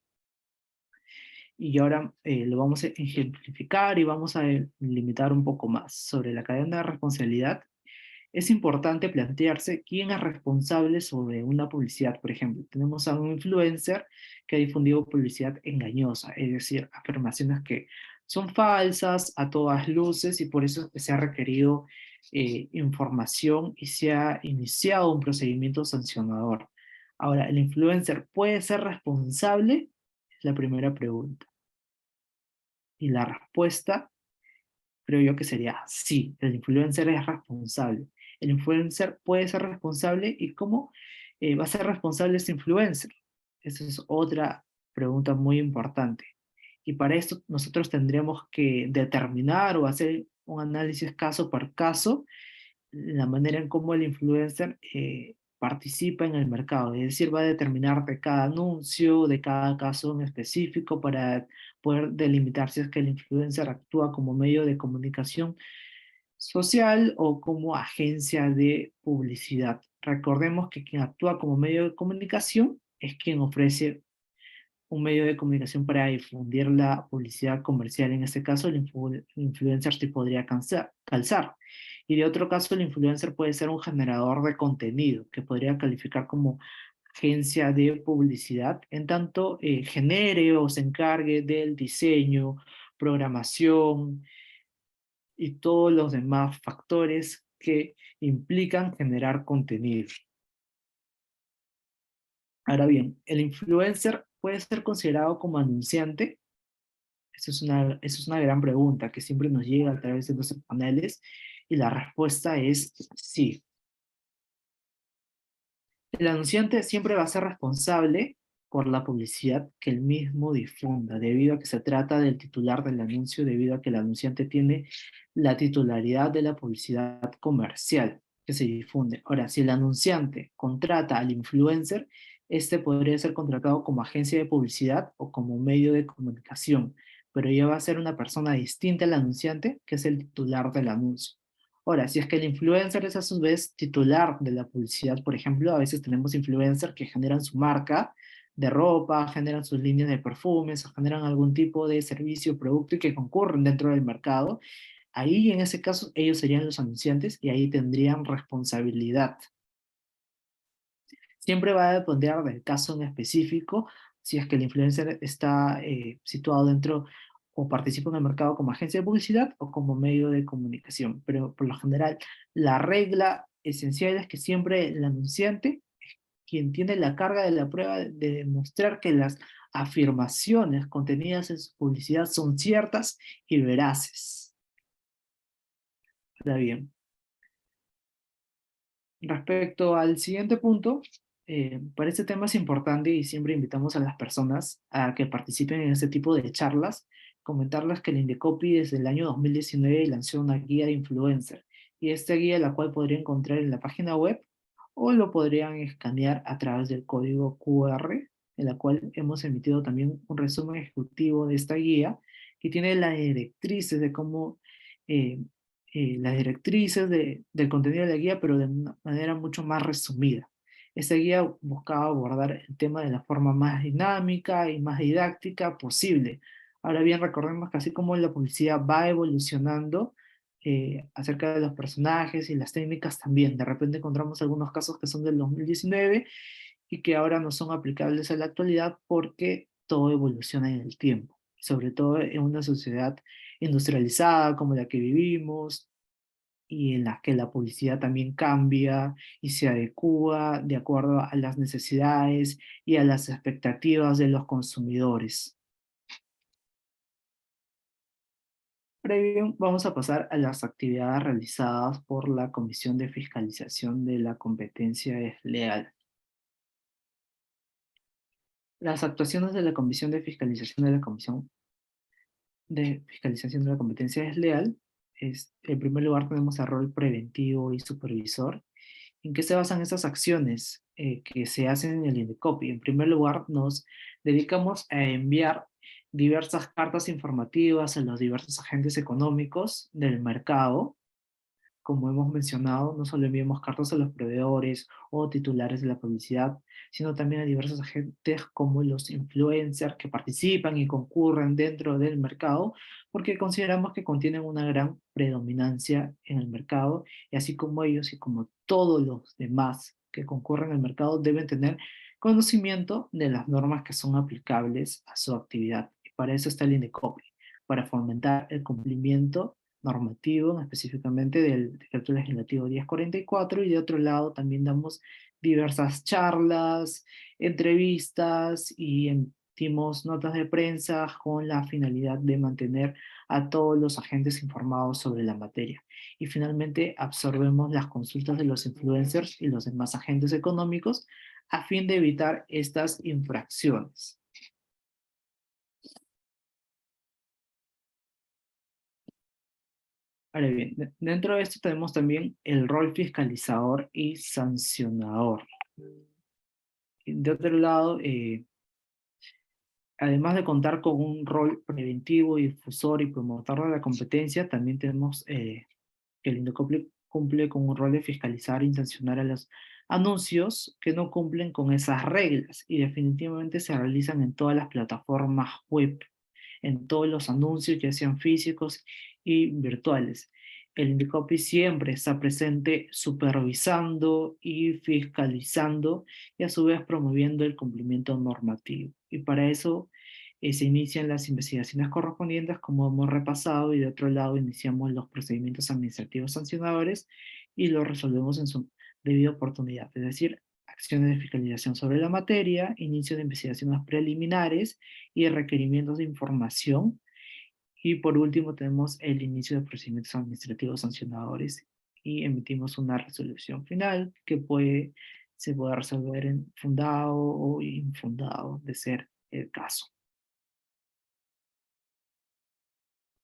Y ahora lo vamos a ejemplificar y vamos a limitar un poco más sobre la cadena de responsabilidad. Es importante plantearse quién es responsable sobre una publicidad. Por ejemplo, tenemos a un influencer que ha difundido publicidad engañosa, es decir, afirmaciones que son falsas a todas luces, y por eso se ha requerido información y se ha iniciado un procedimiento sancionador. Ahora, ¿el influencer puede ser responsable? Es la primera pregunta. Y la respuesta, creo yo que sería sí, el influencer es responsable. El influencer puede ser responsable y ¿cómo va a ser responsable ese influencer? Esa es otra pregunta muy importante. Y para esto nosotros tendríamos que determinar o hacer un análisis caso por caso la manera en cómo el influencer participa en el mercado. Es decir, va a determinar de cada anuncio, de cada caso en específico para poder delimitar si es que el influencer actúa como medio de comunicación social o como agencia de publicidad. Recordemos que quien actúa como medio de comunicación es quien ofrece un medio de comunicación para difundir la publicidad comercial. En este caso, el influencer sí podría calzar. Y de otro caso, el influencer puede ser un generador de contenido, que podría calificar como agencia de publicidad, en tanto genere o se encargue del diseño, programación y todos los demás factores que implican generar contenido. Ahora bien, ¿el influencer puede ser considerado como anunciante? Esa es una gran pregunta que siempre nos llega a través de nuestros paneles y la respuesta es sí. El anunciante siempre va a ser responsable por la publicidad que él mismo difunda, debido a que se trata del titular del anuncio, debido a que el anunciante tiene la titularidad de la publicidad comercial que se difunde. Ahora, si el anunciante contrata al influencer, este podría ser contratado como agencia de publicidad o como medio de comunicación, pero ya va a ser una persona distinta al anunciante, que es el titular del anuncio. Ahora, si es que el influencer es a su vez titular de la publicidad, por ejemplo, a veces tenemos influencers que generan su marca de ropa, generan sus líneas de perfumes, o generan algún tipo de servicio o producto y que concurren dentro del mercado. Ahí, en ese caso, ellos serían los anunciantes y ahí tendrían responsabilidad. Siempre va a depender del caso en específico, si es que el influencer está situado dentro o participa en el mercado como agencia de publicidad o como medio de comunicación. Pero por lo general, la regla esencial es que siempre el anunciante es quien tiene la carga de la prueba de demostrar que las afirmaciones contenidas en su publicidad son ciertas y veraces. Está bien. Respecto al siguiente punto, para este tema es importante y siempre invitamos a las personas a que participen en este tipo de charlas, comentarles que el Indecopi desde el año 2019 lanzó una guía de influencer y esta guía la cual podrían encontrar en la página web o lo podrían escanear a través del código QR, en la cual hemos emitido también un resumen ejecutivo de esta guía que tiene las directrices de cómo eh, las directrices del contenido de la guía, pero de una manera mucho más resumida. Esta guía buscaba abordar el tema de la forma más dinámica y más didáctica posible. Ahora bien, recordemos que así como la publicidad va evolucionando acerca de los personajes y las técnicas también, de repente encontramos algunos casos que son del 2019 y que ahora no son aplicables a la actualidad porque todo evoluciona en el tiempo, sobre todo en una sociedad industrializada como la que vivimos y en la que la publicidad también cambia y se adecúa de acuerdo a las necesidades y a las expectativas de los consumidores. Previo, vamos a pasar a las actividades realizadas por la Comisión de Fiscalización de la Competencia Desleal. Las actuaciones de la Comisión de Fiscalización de la Comisión de Fiscalización de la Competencia Desleal es, en primer lugar, tenemos el rol preventivo y supervisor. ¿En qué se basan esas acciones que se hacen en el INDECOPI? En primer lugar, nos dedicamos a enviar diversas cartas informativas a los diversos agentes económicos del mercado. Como hemos mencionado, no solo enviamos cartas a los proveedores o titulares de la publicidad, sino también a diversos agentes como los influencers que participan y concurren dentro del mercado, porque consideramos que contienen una gran predominancia en el mercado, y así como ellos y como todos los demás que concurren al mercado deben tener conocimiento de las normas que son aplicables a su actividad. Y para eso está el INDECOPI, para fomentar el cumplimiento normativo, específicamente del decreto legislativo 1044, y de otro lado también damos diversas charlas, entrevistas y emitimos notas de prensa con la finalidad de mantener a todos los agentes informados sobre la materia. Y finalmente absorbemos las consultas de los influencers y los demás agentes económicos a fin de evitar estas infracciones. Ahora bien, dentro de esto tenemos también el rol fiscalizador y sancionador. De otro lado, además de contar con un rol preventivo, difusor y promotor de la competencia, también tenemos que el Indecopi cumple con un rol de fiscalizar y sancionar a los anuncios que no cumplen con esas reglas y definitivamente se realizan en todas las plataformas web, en todos los anuncios, ya sean físicos y virtuales. El Indecopi siempre está presente supervisando y fiscalizando y a su vez promoviendo el cumplimiento normativo. Y para eso se inician las investigaciones correspondientes, como hemos repasado, y de otro lado iniciamos los procedimientos administrativos sancionadores y los resolvemos en su debida oportunidad, es decir, acciones de fiscalización sobre la materia, inicio de investigaciones preliminares y requerimientos de información. Y por último tenemos el inicio de procedimientos administrativos sancionadores y emitimos una resolución final que se puede resolver en fundado o infundado, de ser el caso.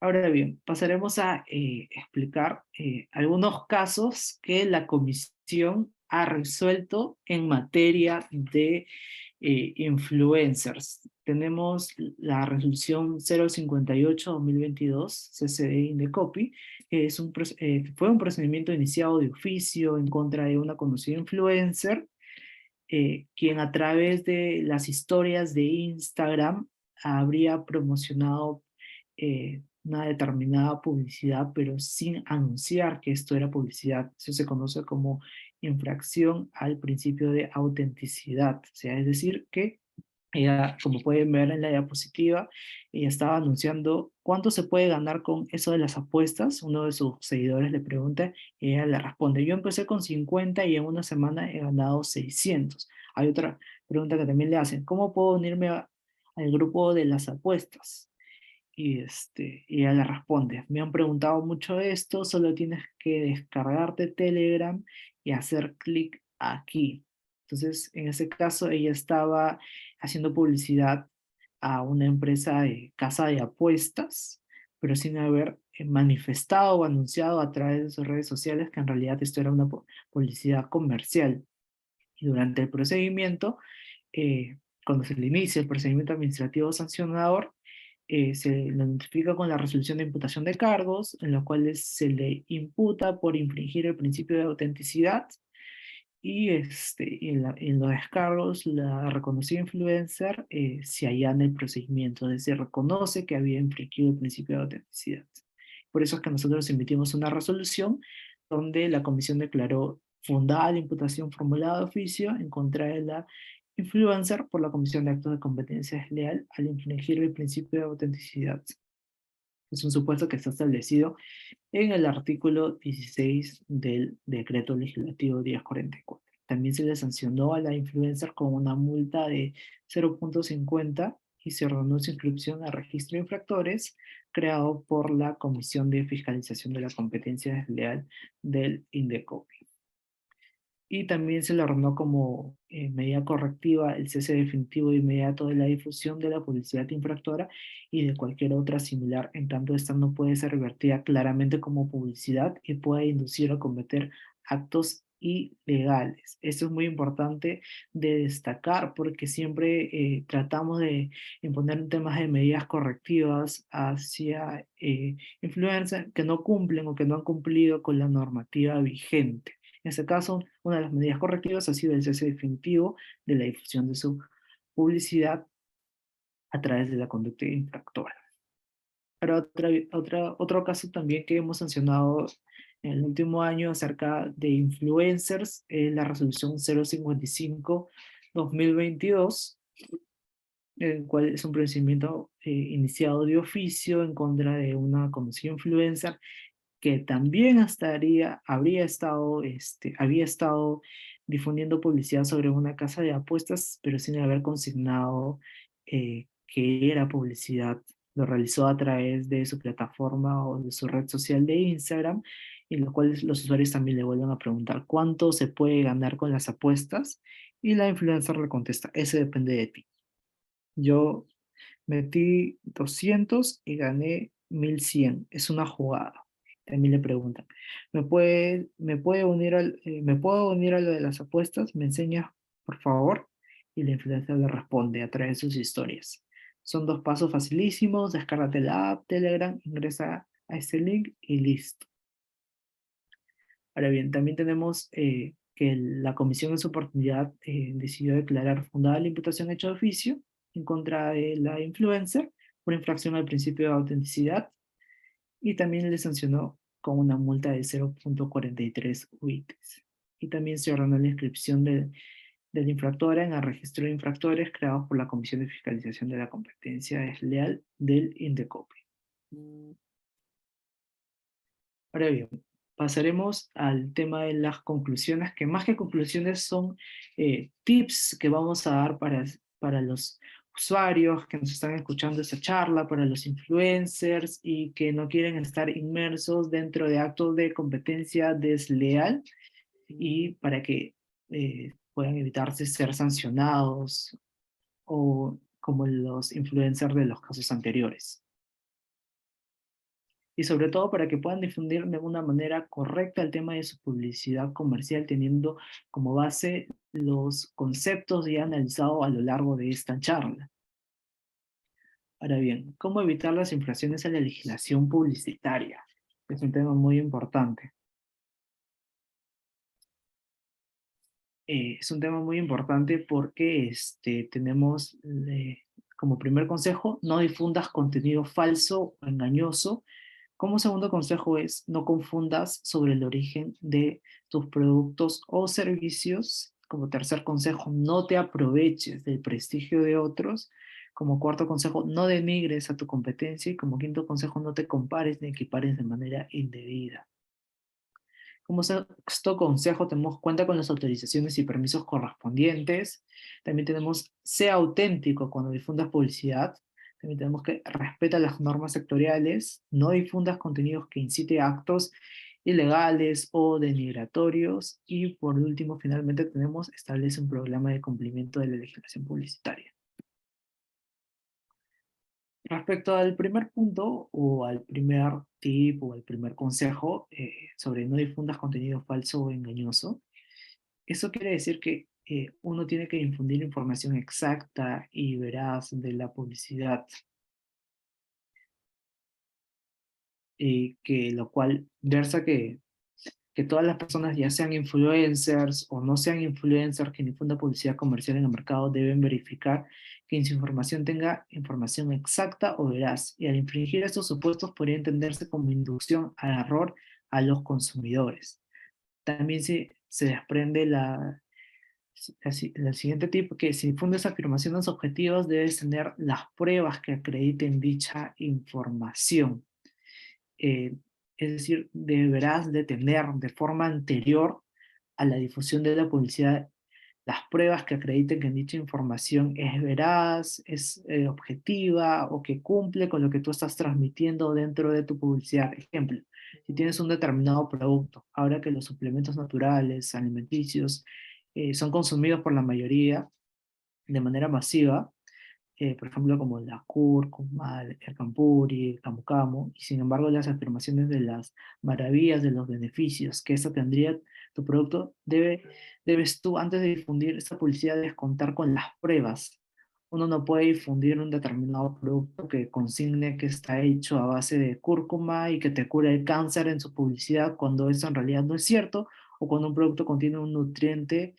Ahora bien, pasaremos a explicar algunos casos que la comisión ha resuelto en materia de influencers. Tenemos la resolución 058/2022, CCD Indecopi, que fue un procedimiento iniciado de oficio en contra de una conocida influencer, quien a través de las historias de Instagram habría promocionado una determinada publicidad, pero sin anunciar que esto era publicidad. Eso se conoce como infracción al principio de autenticidad. O sea, es decir, que ella, como pueden ver en la diapositiva, ella estaba anunciando cuánto se puede ganar con eso de las apuestas. Uno de sus seguidores le pregunta y ella le responde, yo empecé con 50 y en una semana he ganado 600. Hay otra pregunta que también le hacen, ¿cómo puedo unirme al grupo de las apuestas? Y ella le responde, me han preguntado mucho esto, solo tienes que descargarte Telegram y hacer clic aquí. Entonces, en ese caso, ella estaba haciendo publicidad a una empresa de casa de apuestas, pero sin haber manifestado o anunciado a través de sus redes sociales que en realidad esto era una publicidad comercial. Y durante el procedimiento, cuando se le inicia el procedimiento administrativo sancionador, se lo notifica con la resolución de imputación de cargos, en los cuales se le imputa por infringir el principio de autenticidad, y en los descargos, la reconocida influencer se allana el procedimiento, es decir, reconoce que había infringido el principio de autenticidad. Por eso es que nosotros emitimos una resolución donde la comisión declaró fundada la imputación formulada de oficio en contra de la influencer por la comisión de actos de competencia desleal al infringir el principio de autenticidad. Es un supuesto que está establecido en el artículo 16 del Decreto Legislativo 1044. También se le sancionó a la influencer con una multa de 0,50 y se ordenó su inscripción al registro de infractores creado por la Comisión de Fiscalización de la Competencia Desleal del INDECOPI. Y también se le ordenó como medida correctiva el cese definitivo e inmediato de la difusión de la publicidad infractora y de cualquier otra similar, en tanto esta no puede ser revertida claramente como publicidad y puede inducir a cometer actos ilegales. Esto es muy importante de destacar porque siempre tratamos de imponer temas de medidas correctivas hacia influencers que no cumplen o que no han cumplido con la normativa vigente. En este caso, una de las medidas correctivas ha sido el cese definitivo de la difusión de su publicidad a través de la conducta infractora. Pero otro caso también que hemos sancionado en el último año acerca de influencers es la resolución 055/2022, el cual es un procedimiento iniciado de oficio en contra de una conocida influencer que también había estado difundiendo publicidad sobre una casa de apuestas, pero sin haber consignado que era publicidad. Lo realizó a través de su plataforma o de su red social de Instagram, en lo cual los usuarios también le vuelven a preguntar cuánto se puede ganar con las apuestas, y la influencer le contesta, eso depende de ti. Yo metí 200 y gané 1100. Es una jugada. También le preguntan, ¿me puedo unir a lo de las apuestas? ¿Me enseñas, por favor? Y la influencer le responde a través de sus historias. Son 2 pasos facilísimos. Descárgate la app Telegram, ingresa a este link y listo. Ahora bien, también tenemos que la comisión en su oportunidad decidió declarar fundada la imputación hecha de oficio en contra de la influencer por infracción al principio de autenticidad, y también le sancionó con una multa de 0,43 UITs. Y también se ordenó la inscripción de la infractora en el registro de infractores creados por la Comisión de Fiscalización de la Competencia Desleal del INDECOPI. Ahora bien, pasaremos al tema de las conclusiones, que más que conclusiones son tips que vamos a dar para los usuarios que nos están escuchando esta charla, para los influencers y que no quieren estar inmersos dentro de actos de competencia desleal, y para que puedan evitarse ser sancionados o como los influencers de los casos anteriores. Y sobre todo para que puedan difundir de una manera correcta el tema de su publicidad comercial, teniendo como base los conceptos ya analizados a lo largo de esta charla. Ahora bien, ¿cómo evitar las infracciones a la legislación publicitaria? Es un tema muy importante. Es un tema muy importante porque tenemos como primer consejo, no difundas contenido falso o engañoso. Como segundo consejo es, no confundas sobre el origen de tus productos o servicios. Como tercer consejo, no te aproveches del prestigio de otros. Como cuarto consejo, no denigres a tu competencia. Y como quinto consejo, no te compares ni equipares de manera indebida. Como sexto consejo, tenemos cuenta con las autorizaciones y permisos correspondientes. También tenemos, sea auténtico cuando difundas publicidad. También tenemos que respeta las normas sectoriales, no difundas contenidos que incite a actos ilegales o denigratorios. Y por último, finalmente tenemos, establece un programa de cumplimiento de la legislación publicitaria. Respecto al primer punto, o al primer tip, o al primer consejo, sobre no difundas contenido falso o engañoso, eso quiere decir que uno tiene que difundir información exacta y veraz de la publicidad, que lo cual versa que todas las personas, ya sean influencers o no sean influencers, que difundan publicidad comercial en el mercado, deben verificar que en su información tenga información exacta o veraz, y al infringir estos supuestos podría entenderse como inducción al error a los consumidores. También se desprende la siguiente tip, que si difundes afirmaciones objetivas, debes tener las pruebas que acrediten dicha información. eh, es decir, deberás de tener de forma anterior a la difusión de la publicidad las pruebas que acrediten que dicha información es veraz, es objetiva, o que cumple con lo que tú estás transmitiendo dentro de tu publicidad. Ejemplo, si tienes un determinado producto, ahora que los suplementos naturales, alimenticios, son consumidos por la mayoría de manera masiva, por ejemplo, como la cúrcuma, el campuri, el camu camu, y sin embargo las afirmaciones de las maravillas, de los beneficios que eso tendría tu producto, debes tú, antes de difundir esta publicidad, debes contar con las pruebas. Uno no puede difundir un determinado producto que consigne que está hecho a base de cúrcuma y que te cura el cáncer en su publicidad, cuando eso en realidad no es cierto, o cuando un producto contiene un nutriente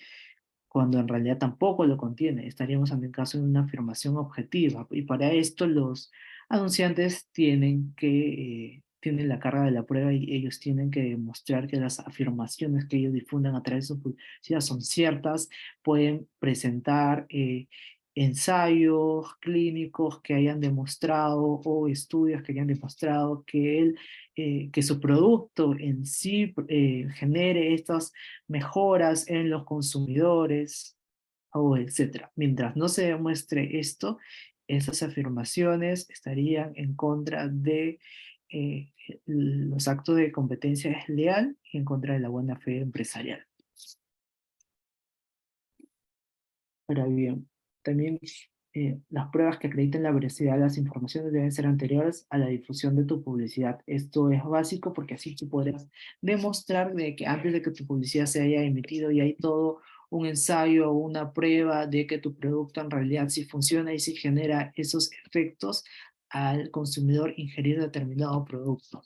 cuando en realidad tampoco lo contiene. Estaríamos en el caso de una afirmación objetiva, y para esto los anunciantes tienen la carga de la prueba, y ellos tienen que demostrar que las afirmaciones que ellos difundan a través de su publicidad son ciertas. Pueden presentar ensayos clínicos que hayan demostrado o estudios que hayan demostrado que su producto en sí genere estas mejoras en los consumidores o etcétera. Mientras no se demuestre esto, esas afirmaciones estarían en contra de los actos de competencia desleal y en contra de la buena fe empresarial. Ahora bien, también las pruebas que acrediten la veracidad de las informaciones deben ser anteriores a la difusión de tu publicidad. Esto es básico porque así tú podrás demostrar de que antes de que tu publicidad se haya emitido y hay todo un ensayo o una prueba de que tu producto en realidad sí funciona y sí genera esos efectos al consumidor ingerir determinado producto.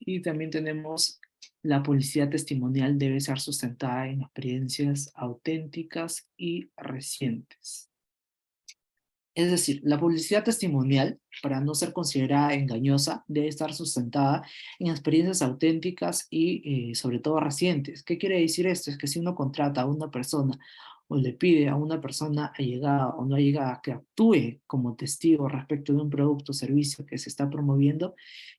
Y también tenemos la publicidad testimonial debe ser sustentada en experiencias auténticas y recientes. Es decir, la publicidad testimonial, para no ser considerada engañosa, debe estar sustentada en experiencias auténticas y sobre todo recientes. ¿Qué quiere decir esto? Es que si uno contrata a una persona o le pide a una persona allegada o no allegada que actúe como testigo respecto de un producto o servicio que se está promoviendo,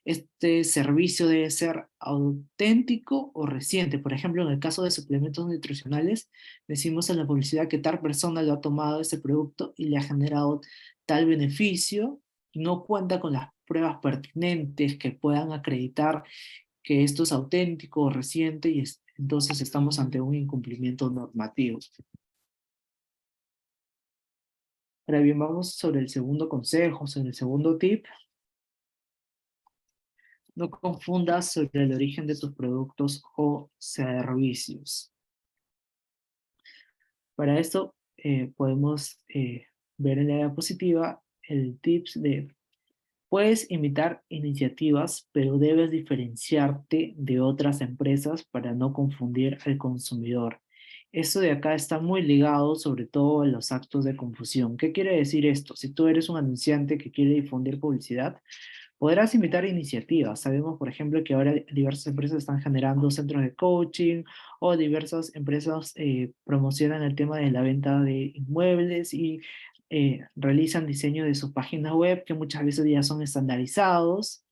este servicio debe ser auténtico o reciente. Por ejemplo, en el caso de suplementos nutricionales, decimos en la publicidad que tal persona lo ha tomado ese producto y le ha generado tal beneficio, no cuenta con las pruebas pertinentes que puedan acreditar que esto es auténtico o reciente y entonces estamos ante un incumplimiento normativo. Ahora bien, vamos sobre el segundo consejo, sobre el segundo tip. No confundas sobre el origen de tus productos o servicios. Para esto podemos ver en la diapositiva el tips de puedes imitar iniciativas, pero debes diferenciarte de otras empresas para no confundir al consumidor. Esto de acá está muy ligado sobre todo a los actos de confusión. ¿Qué quiere decir esto? Si tú eres un anunciante que quiere difundir publicidad, podrás imitar iniciativas. Sabemos, por ejemplo, que ahora diversas empresas están generando centros de coaching o diversas empresas promocionan el tema de la venta de inmuebles y realizan diseño de sus páginas web que muchas veces ya son estandarizados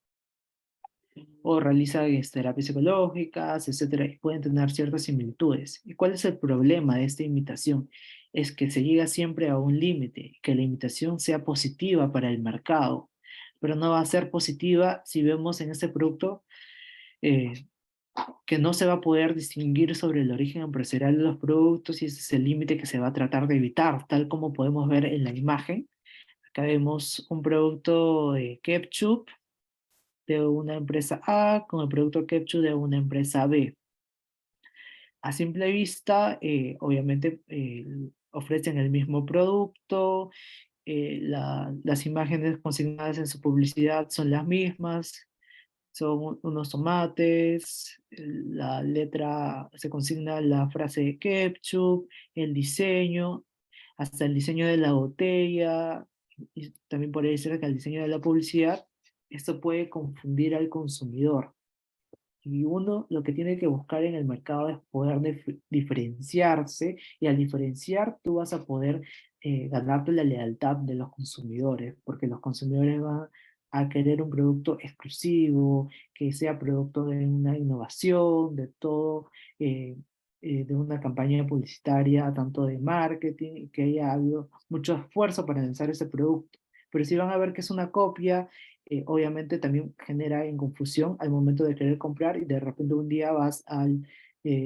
o realizan terapias psicológicas, etcétera, y pueden tener ciertas similitudes. ¿Y cuál es el problema de esta imitación? Es que se llega siempre a un límite, que la imitación sea positiva para el mercado, pero no va a ser positiva si vemos en este producto eh, que no se va a poder distinguir sobre el origen empresarial de los productos y ese es el límite que se va a tratar de evitar, tal como podemos ver en la imagen. Acá vemos un producto de ketchup de una empresa A con el producto ketchup de una empresa B. A simple vista, obviamente ofrecen el mismo producto, las imágenes consignadas en su publicidad son las mismas, son unos tomates, la letra, se consigna la frase de ketchup, el diseño, hasta el diseño de la botella, y también podría decir que el diseño de la publicidad, esto puede confundir al consumidor. Y uno lo que tiene que buscar en el mercado es poder diferenciarse y al diferenciar tú vas a poder ganarte la lealtad de los consumidores, porque los consumidores van a querer un producto exclusivo, que sea producto de una innovación, de todo, de una campaña publicitaria, tanto de marketing, que haya habido mucho esfuerzo para lanzar ese producto. Pero si van a ver que es una copia obviamente también genera en confusión al momento de querer comprar y de repente un día vas al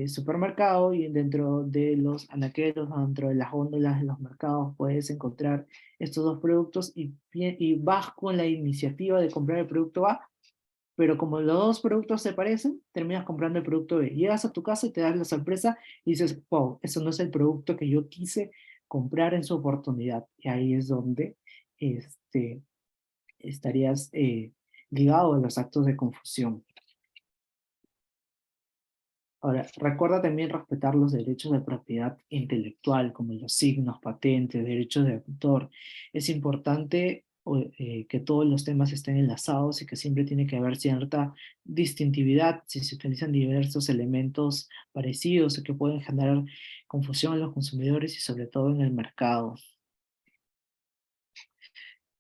supermercado y dentro de los anaqueles, dentro de las góndolas de los mercados puedes encontrar estos dos productos y vas con la iniciativa de comprar el producto A, pero como los dos productos se parecen, terminas comprando el producto B. Llegas a tu casa y te das la sorpresa y dices, wow, eso no es el producto que yo quise comprar en su oportunidad. Y ahí es donde este, estarías ligado a los actos de confusión. Ahora, recuerda también respetar los derechos de propiedad intelectual, como los signos, patentes, derechos de autor. Es importante que todos los temas estén enlazados y que siempre tiene que haber cierta distintividad si se utilizan diversos elementos parecidos o que pueden generar confusión a los consumidores y sobre todo en el mercado.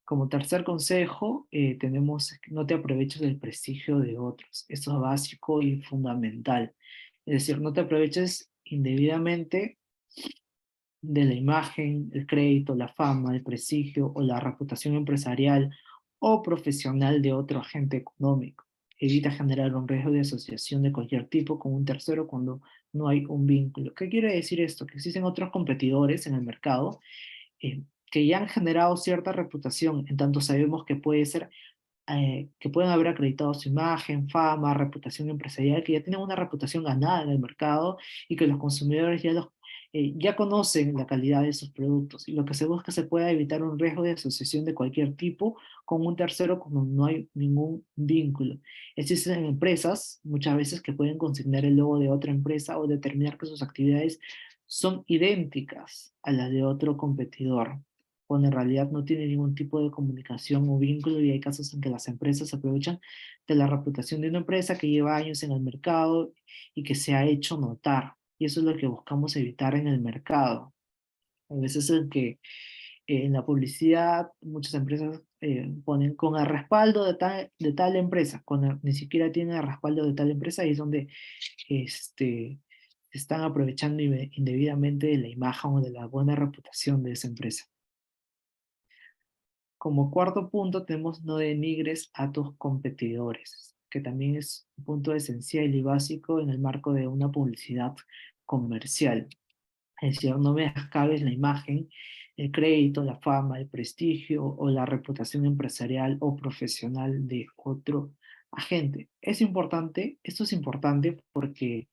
Como tercer consejo, tenemos no te aproveches del prestigio de otros. Esto es básico y fundamental. Es decir, no te aproveches indebidamente de la imagen, el crédito, la fama, el prestigio o la reputación empresarial o profesional de otro agente económico. Evita generar un riesgo de asociación de cualquier tipo con un tercero cuando no hay un vínculo. ¿Qué quiere decir esto? Que existen otros competidores en el mercado que ya han generado cierta reputación, en tanto sabemos que puede ser que pueden haber acreditado su imagen, fama, reputación empresarial, que ya tienen una reputación ganada en el mercado y que los consumidores ya conocen la calidad de sus productos. Y lo que se busca es que se pueda evitar un riesgo de asociación de cualquier tipo con un tercero cuando no hay ningún vínculo. Existen empresas muchas veces que pueden consignar el logo de otra empresa o determinar que sus actividades son idénticas a las de otro competidor cuando en realidad no tiene ningún tipo de comunicación o vínculo y hay casos en que las empresas se aprovechan de la reputación de una empresa que lleva años en el mercado y que se ha hecho notar. Y eso es lo que buscamos evitar en el mercado. A veces en que en la publicidad muchas empresas ponen con el respaldo de tal empresa, cuando ni siquiera tienen el respaldo de tal empresa y es donde se están aprovechando indebidamente de la imagen o de la buena reputación de esa empresa. Como cuarto punto tenemos no denigres a tus competidores, que también es un punto esencial y básico en el marco de una publicidad comercial. Es decir, no menoscabes la imagen, el crédito, la fama, el prestigio o la reputación empresarial o profesional de otro agente. Esto es importante porque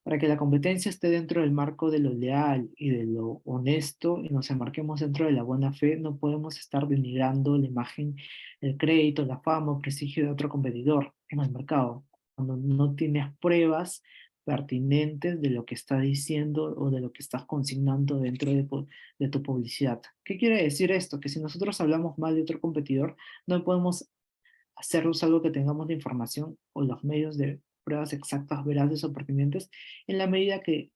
para que la competencia esté dentro del marco de lo leal y de lo honesto y nos enmarquemos dentro de la buena fe, no podemos estar denigrando la imagen, el crédito, la fama o prestigio de otro competidor en el mercado, cuando no tienes pruebas pertinentes de lo que estás diciendo o de lo que estás consignando dentro de tu publicidad. ¿Qué quiere decir esto? Que si nosotros hablamos mal de otro competidor, no podemos hacernos algo que tengamos la información o los medios de pruebas exactas, veraces o pertinentes, en la medida que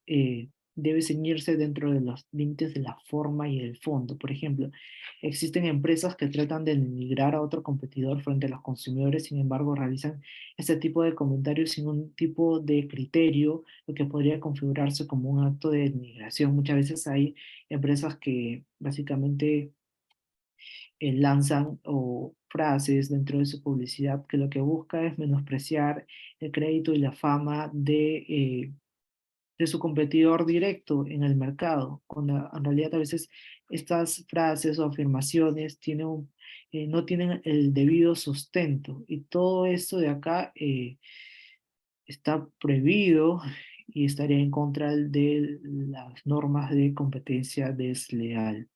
debe ceñirse dentro de los límites de la forma y el fondo. Por ejemplo, existen empresas que tratan de denigrar a otro competidor frente a los consumidores, sin embargo, realizan este tipo de comentarios sin un tipo de criterio, lo que podría configurarse como un acto de denigración. Muchas veces hay empresas que básicamente lanzan o frases dentro de su publicidad que lo que busca es menospreciar el crédito y la fama de su competidor directo en el mercado, cuando en realidad a veces estas frases o afirmaciones no tienen el debido sustento y todo esto de acá está prohibido y estaría en contra de las normas de competencia desleal.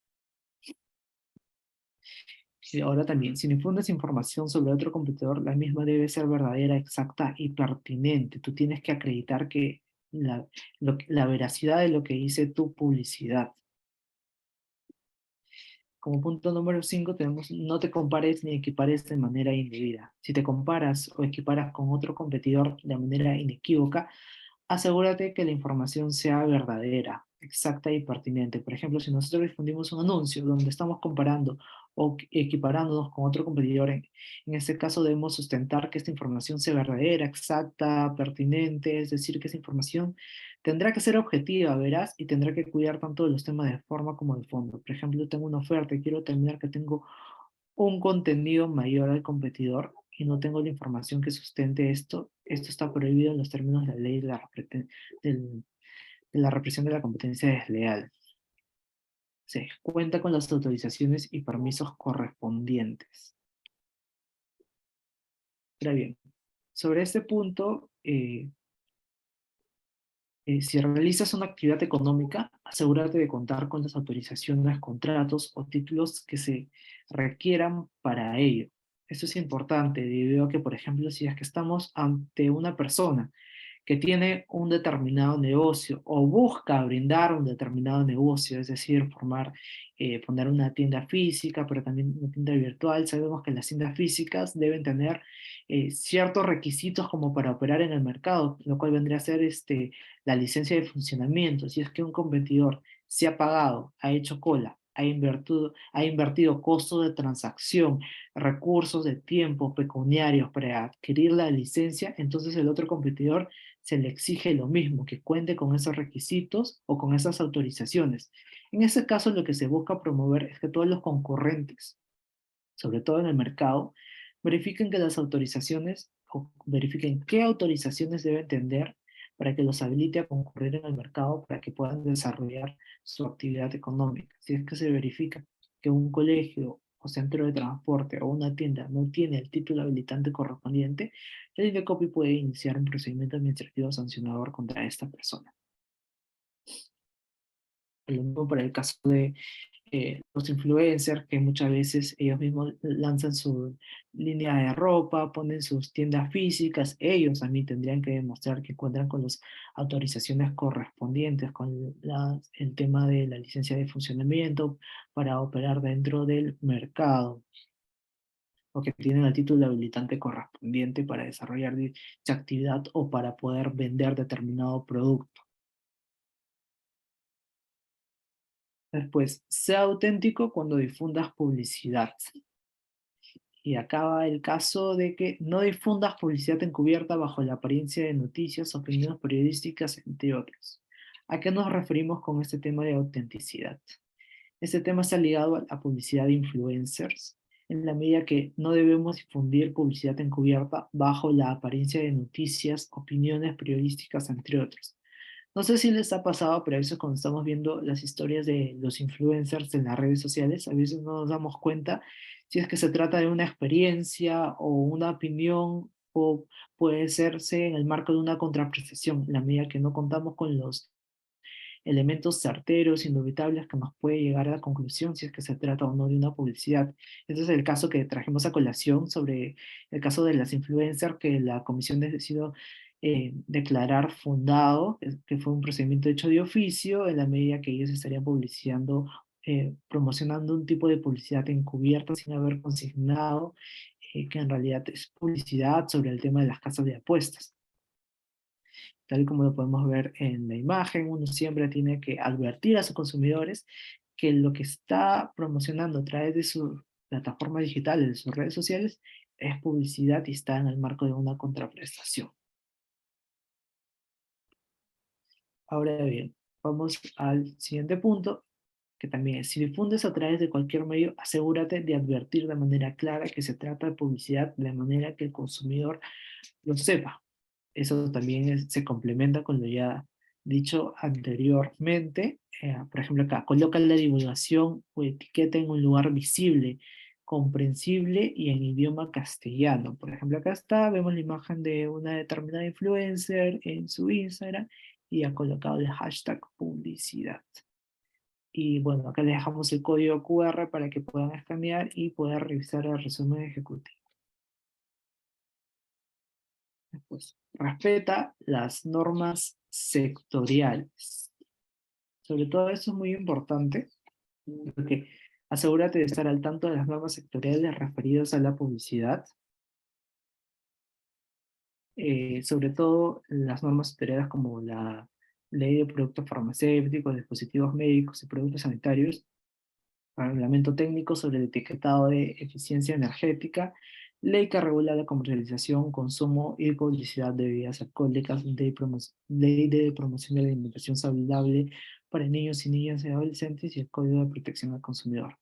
Y ahora también, si difundes información sobre otro competidor, la misma debe ser verdadera, exacta y pertinente. Tú tienes que acreditar que la veracidad de lo que dice tu publicidad. Como punto número 5 tenemos no te compares ni equipares de manera indebida. Si te comparas o equiparas con otro competidor de manera inequívoca, asegúrate que la información sea verdadera, exacta y pertinente. Por ejemplo, si nosotros difundimos un anuncio donde estamos comparando o equiparándonos con otro competidor, en este caso debemos sustentar que esta información sea verdadera, exacta, pertinente, es decir, que esa información tendrá que ser objetiva, verás, y tendrá que cuidar tanto de los temas de forma como de fondo. Por ejemplo, tengo una oferta y quiero determinar que tengo un contenido mayor al competidor y no tengo la información que sustente esto, esto está prohibido en los términos de la ley de la represión de la competencia desleal. Se cuenta con las autorizaciones y permisos correspondientes. Ahora bien, sobre este punto, si realizas una actividad económica, asegúrate de contar con las autorizaciones, contratos o títulos que se requieran para ello. Esto es importante debido a que, por ejemplo, si es que estamos ante una persona que tiene un determinado negocio o busca brindar un determinado negocio, es decir, poner una tienda física, pero también una tienda virtual. Sabemos que las tiendas físicas deben tener ciertos requisitos como para operar en el mercado, lo cual vendría a ser la licencia de funcionamiento. Si es que un competidor se ha pagado, ha hecho cola, ha invertido costos de transacción, recursos de tiempo pecuniarios para adquirir la licencia, entonces el otro competidor se le exige lo mismo, que cuente con esos requisitos o con esas autorizaciones. En ese caso, lo que se busca promover es que todos los concurrentes, sobre todo en el mercado, verifiquen que las autorizaciones o verifiquen qué autorizaciones deben tener para que los habilite a concurrir en el mercado para que puedan desarrollar su actividad económica. Si es que se verifica que un colegio o centro de transporte o una tienda no tiene el título habilitante correspondiente, el INDECOPI puede iniciar un procedimiento administrativo sancionador contra esta persona. Lo mismo para el caso de los influencers, que muchas veces ellos mismos lanzan su línea de ropa, ponen sus tiendas físicas, ellos también tendrían que demostrar que cuentan con las autorizaciones correspondientes, con el tema de la licencia de funcionamiento para operar dentro del mercado, o que tienen el título habilitante correspondiente para desarrollar dicha actividad o para poder vender determinado producto. Después, sea auténtico cuando difundas publicidad. Y acaba el caso de que no difundas publicidad encubierta bajo la apariencia de noticias, opiniones periodísticas, entre otros. ¿A qué nos referimos con este tema de autenticidad? Este tema está ligado a la publicidad de influencers, en la medida que no debemos difundir publicidad encubierta bajo la apariencia de noticias, opiniones periodísticas, entre otros. No sé si les ha pasado, pero a veces cuando estamos viendo las historias de los influencers en las redes sociales, a veces no nos damos cuenta si es que se trata de una experiencia o una opinión o puede serse en el marco de una contraprestación, en la medida que no contamos con los elementos certeros, indubitables que nos puede llegar a la conclusión si es que se trata o no de una publicidad. Ese es el caso que trajimos a colación sobre el caso de las influencers que la comisión decidió declarar fundado, que fue un procedimiento hecho de oficio, en la medida que ellos estarían publicitando, promocionando un tipo de publicidad encubierta sin haber consignado que en realidad es publicidad sobre el tema de las casas de apuestas. Tal como lo podemos ver en la imagen, uno siempre tiene que advertir a sus consumidores que lo que está promocionando a través de sus plataformas digitales, de sus redes sociales, es publicidad y está en el marco de una contraprestación. Ahora bien, vamos al siguiente punto, que también es, si difundes a través de cualquier medio, asegúrate de advertir de manera clara que se trata de publicidad de manera que el consumidor lo sepa. Eso también se complementa con lo ya dicho anteriormente. Por ejemplo, acá, coloca la divulgación o etiqueta en un lugar visible, comprensible y en idioma castellano. Por ejemplo, acá está, vemos la imagen de una determinada influencer en su Instagram y ha colocado el hashtag publicidad. Y bueno, acá les dejamos el código QR para que puedan escanear y poder revisar el resumen ejecutivo. Después, respeta las normas sectoriales. Sobre todo eso es muy importante, porque asegúrate de estar al tanto de las normas sectoriales referidas a la publicidad, sobre todo las normas sectoriales como la ley de productos farmacéuticos, dispositivos médicos y productos sanitarios, reglamento técnico sobre el etiquetado de eficiencia energética, ley que regula la comercialización, consumo y publicidad de bebidas alcohólicas, ley de promoción de la alimentación saludable para niños y niñas y adolescentes y el Código de Protección al Consumidor.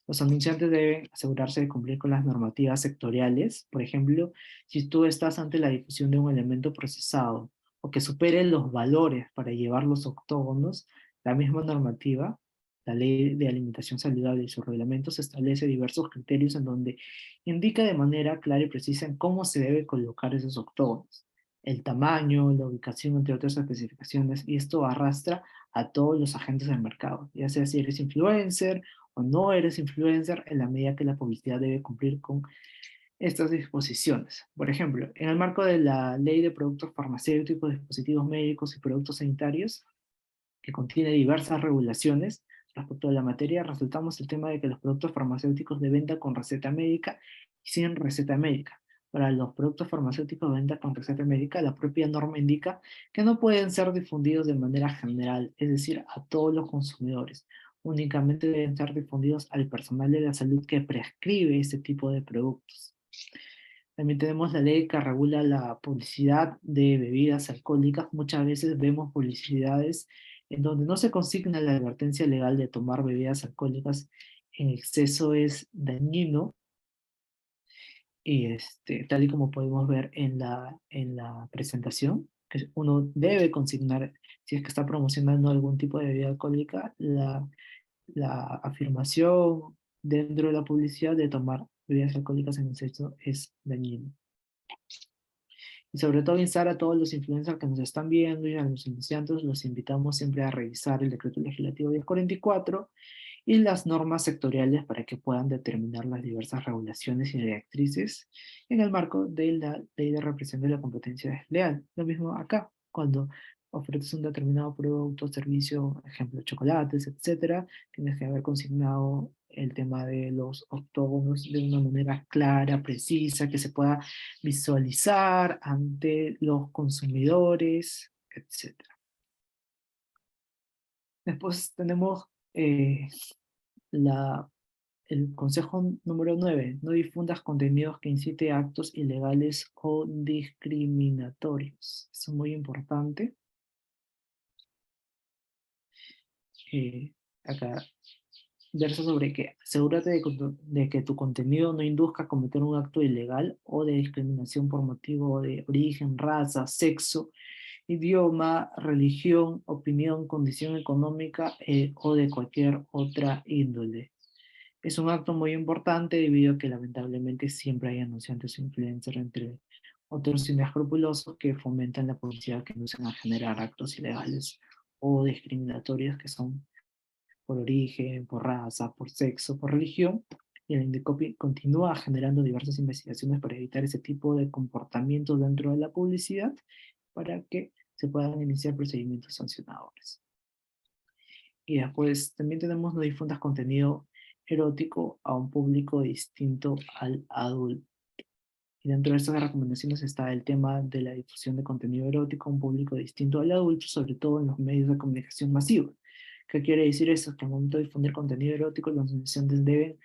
Los anunciantes deben asegurarse de cumplir con las normativas sectoriales. Por ejemplo, si tú estás ante la difusión de un elemento procesado o que supere los valores para llevar los octógonos, la misma normativa, la Ley de Alimentación Saludable y sus reglamentos establece diversos criterios en donde indica de manera clara y precisa en cómo se debe colocar esos octógonos, el tamaño, la ubicación, entre otras especificaciones, y esto arrastra a todos los agentes del mercado, ya sea si eres influencer o no eres influencer, en la medida que la publicidad debe cumplir con estas disposiciones. Por ejemplo, en el marco de la Ley de Productos Farmacéuticos, Dispositivos Médicos y Productos Sanitarios, que contiene diversas regulaciones respecto a la materia, resaltamos el tema de que los productos farmacéuticos de venta con receta médica y sin receta médica. Para los productos farmacéuticos de venta con receta médica, la propia norma indica que no pueden ser difundidos de manera general, es decir, a todos los consumidores. Únicamente deben ser difundidos al personal de la salud que prescribe este tipo de productos. También tenemos la ley que regula la publicidad de bebidas alcohólicas. Muchas veces vemos publicidades en donde no se consigna la advertencia legal de tomar bebidas alcohólicas en exceso es dañino y tal y como podemos ver en la presentación, que uno debe consignar, si es que está promocionando algún tipo de bebida alcohólica, la afirmación dentro de la publicidad de tomar bebidas alcohólicas en exceso es dañino. Y sobre todo instar a todos los influencers que nos están viendo y a los iniciantes, los invitamos siempre a revisar el decreto legislativo 1044 y las normas sectoriales para que puedan determinar las diversas regulaciones y directrices en el marco de la ley de represión de la competencia desleal. Lo mismo acá, cuando ofreces un determinado producto, servicio, ejemplo, chocolates, etcétera, tienes que haber consignado el tema de los octógonos de una manera clara, precisa, que se pueda visualizar ante los consumidores, etcétera. Después tenemos la el consejo número 9, no difundas contenidos que incite a actos ilegales o discriminatorios. Eso es muy importante. Acá versa sobre que asegúrate de que tu contenido no induzca a cometer un acto ilegal o de discriminación por motivo de origen, raza, sexo, idioma, religión, opinión, condición económica o de cualquier otra índole. Es un acto muy importante debido a que lamentablemente siempre hay anunciantes o influencers entre otros inescrupulosos que fomentan la publicidad que inducen a generar actos ilegales o discriminatorios que son por origen, por raza, por sexo, por religión. Y el Indecopi continúa generando diversas investigaciones para evitar ese tipo de comportamientos dentro de la publicidad para que se puedan iniciar procedimientos sancionadores. Y después también tenemos no difundas contenido erótico a un público distinto al adulto. Y dentro de estas recomendaciones está el tema de la difusión de contenido erótico a un público distinto al adulto, sobre todo en los medios de comunicación masivos. ¿Qué quiere decir eso? Que al momento de difundir contenido erótico, los anunciantes deben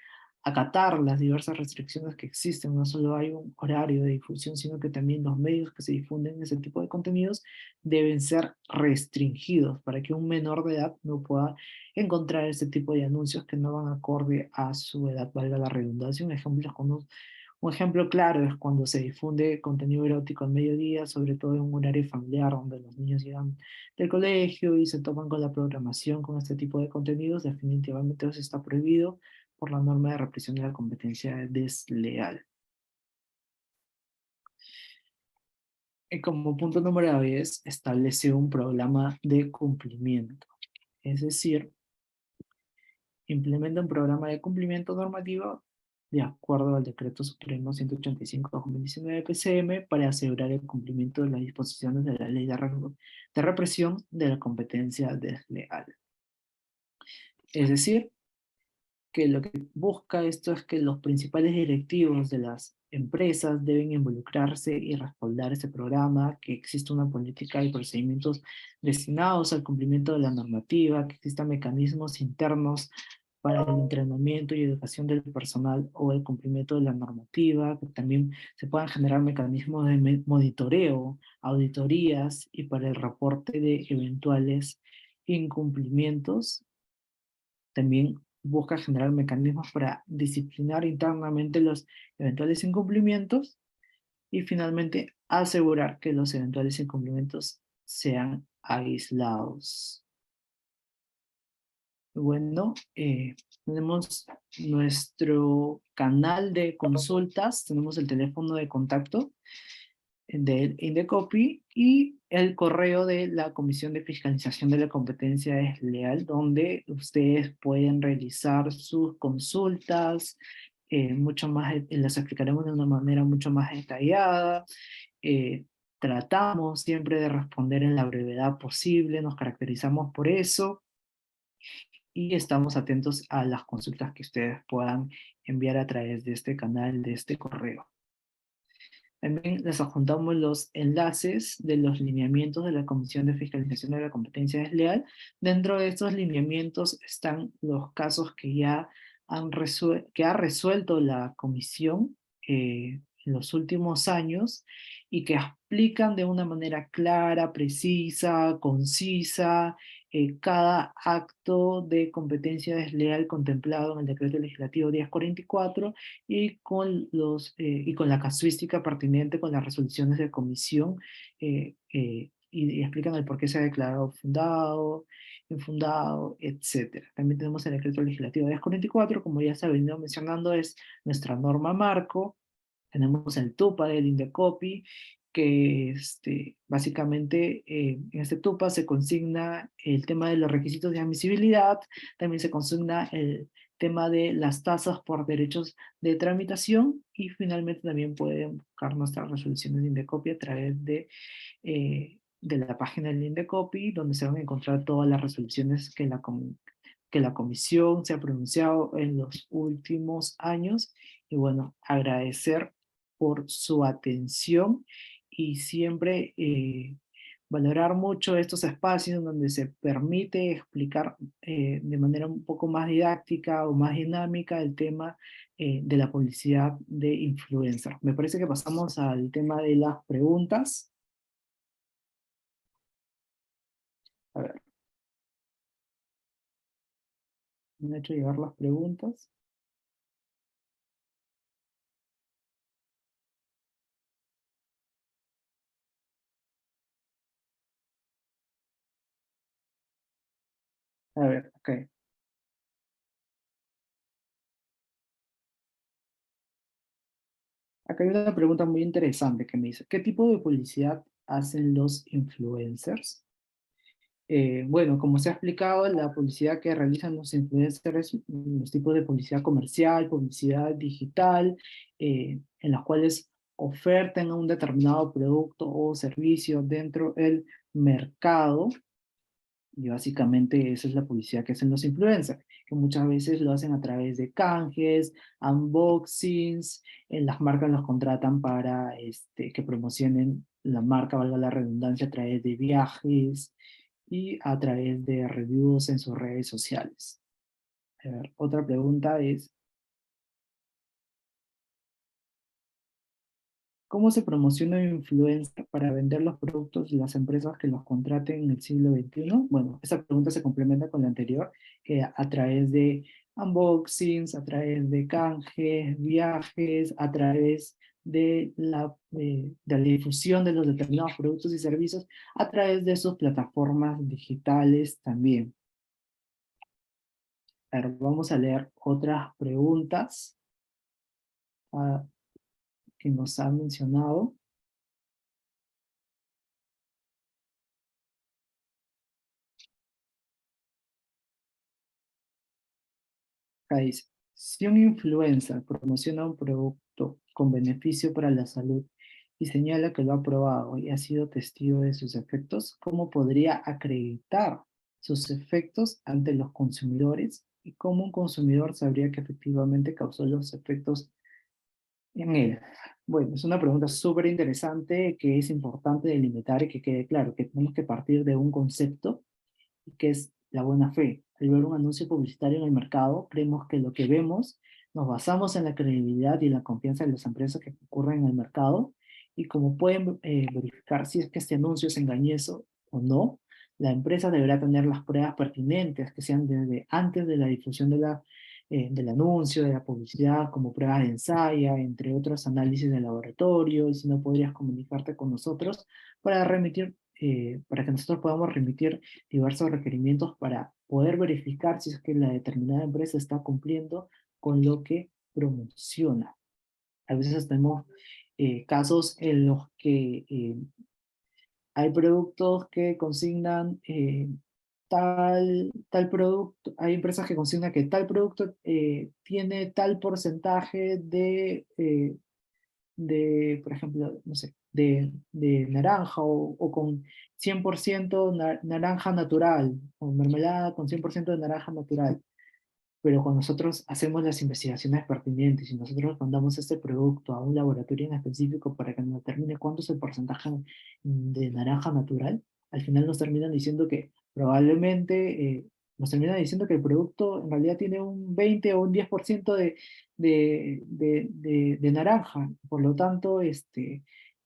acatar las diversas restricciones que existen. No solo hay un horario de difusión, sino que también los medios que se difunden ese tipo de contenidos deben ser restringidos para que un menor de edad no pueda encontrar ese tipo de anuncios que no van acorde a su edad, valga la redundancia. Un ejemplo claro es cuando se difunde contenido erótico al mediodía, sobre todo en un horario familiar donde los niños llegan del colegio y se toman con la programación con este tipo de contenidos. Definitivamente eso está prohibido por la norma de represión de la competencia desleal. Y como punto número 10, establece un programa de cumplimiento. Es decir, implementa un programa de cumplimiento normativo de acuerdo al Decreto Supremo 185/2019 PCM para asegurar el cumplimiento de las disposiciones de la Ley de Represión de la Competencia Desleal. Es decir, que lo que busca esto es que los principales directivos de las empresas deben involucrarse y respaldar ese programa, que exista una política y procedimientos destinados al cumplimiento de la normativa, que existan mecanismos internos para el entrenamiento y educación del personal o el cumplimiento de la normativa, que también se puedan generar mecanismos de monitoreo, auditorías y para el reporte de eventuales incumplimientos. También busca generar mecanismos para disciplinar internamente los eventuales incumplimientos y finalmente asegurar que los eventuales incumplimientos sean aislados. Bueno, tenemos nuestro canal de consultas, tenemos el teléfono de contacto del Indecopi y el correo de la Comisión de Fiscalización de la Competencia Desleal, donde ustedes pueden realizar sus consultas, mucho más, les explicaremos de una manera mucho más detallada. Eh, Tratamos siempre de responder en la brevedad posible, nos caracterizamos por eso y estamos atentos a las consultas que ustedes puedan enviar a través de este canal, de este correo. También les adjuntamos los enlaces de los lineamientos de la Comisión de Fiscalización de la Competencia Desleal. Dentro de estos lineamientos están los casos que ya que ha resuelto la comisión en los últimos años y que explican de una manera clara, precisa, concisa, cada acto de competencia desleal contemplado en el Decreto Legislativo 1044 y con la casuística pertinente con las resoluciones de comisión y explican el por qué se ha declarado fundado, infundado, etcétera. También tenemos el decreto legislativo 1044, como ya se ha venido mencionando, es nuestra norma marco. Tenemos el TUPA del Indecopi, que básicamente en este TUPA se consigna el tema de los requisitos de admisibilidad, también se consigna el tema de las tasas por derechos de tramitación y finalmente también pueden buscar nuestras resoluciones de Indecopi a través de la página del Indecopi, donde se van a encontrar todas las resoluciones que la comisión se ha pronunciado en los últimos años. Y bueno, agradecer por su atención y siempre valorar mucho estos espacios donde se permite explicar de manera un poco más didáctica o más dinámica el tema de la publicidad de influencer. Me parece que pasamos al tema de las preguntas. A ver, me han hecho llegar las preguntas. A ver, ok. Acá hay una pregunta muy interesante que me dice, ¿qué tipo de publicidad hacen los influencers? Bueno, como se ha explicado, la publicidad que realizan los influencers, los tipos de publicidad comercial, publicidad digital, en las cuales ofertan un determinado producto o servicio dentro del mercado. Y básicamente esa es la publicidad que hacen los influencers, que muchas veces lo hacen a través de canjes, unboxings, las marcas los contratan para que promocionen la marca, valga la redundancia, a través de viajes y a través de reviews en sus redes sociales. A ver, otra pregunta es, ¿cómo se promociona un influencer para vender los productos de las empresas que los contraten en el siglo XXI? Bueno, esa pregunta se complementa con la anterior, que a través de unboxings, a través de canjes, viajes, a través de la difusión de los determinados productos y servicios, a través de sus plataformas digitales también. A ver, vamos a leer otras preguntas que nos han mencionado. Acá dice, si un influencer promociona un producto con beneficio para la salud y señala que lo ha probado y ha sido testigo de sus efectos, ¿cómo podría acreditar sus efectos ante los consumidores? ¿Y cómo un consumidor sabría que efectivamente causó los efectos en él? Bueno, es una pregunta súper interesante que es importante delimitar y que quede claro que tenemos que partir de un concepto que es la buena fe. Al ver un anuncio publicitario en el mercado, creemos que lo que vemos, nos basamos en la credibilidad y la confianza de las empresas que ocurren en el mercado, y como pueden verificar si es que este anuncio es engañoso o no, la empresa deberá tener las pruebas pertinentes que sean desde antes de la difusión del anuncio, de la publicidad, como pruebas de ensayo, entre otros análisis de laboratorio, y si no podrías comunicarte con nosotros para para que nosotros podamos remitir diversos requerimientos para poder verificar si es que la determinada empresa está cumpliendo con lo que promociona. A veces tenemos casos en los que hay productos que consignan tal producto, hay empresas que consignan que tal producto tiene tal porcentaje por ejemplo, no sé, de naranja o con 100% naranja natural, o mermelada con 100% de naranja natural. Pero cuando nosotros hacemos las investigaciones pertinentes y nosotros mandamos este producto a un laboratorio en específico para que nos determine cuánto es el porcentaje de naranja natural, al final nos terminan diciendo que probablemente, nos terminan diciendo que el producto en realidad tiene un 20 o un 10% de naranja. Por lo tanto,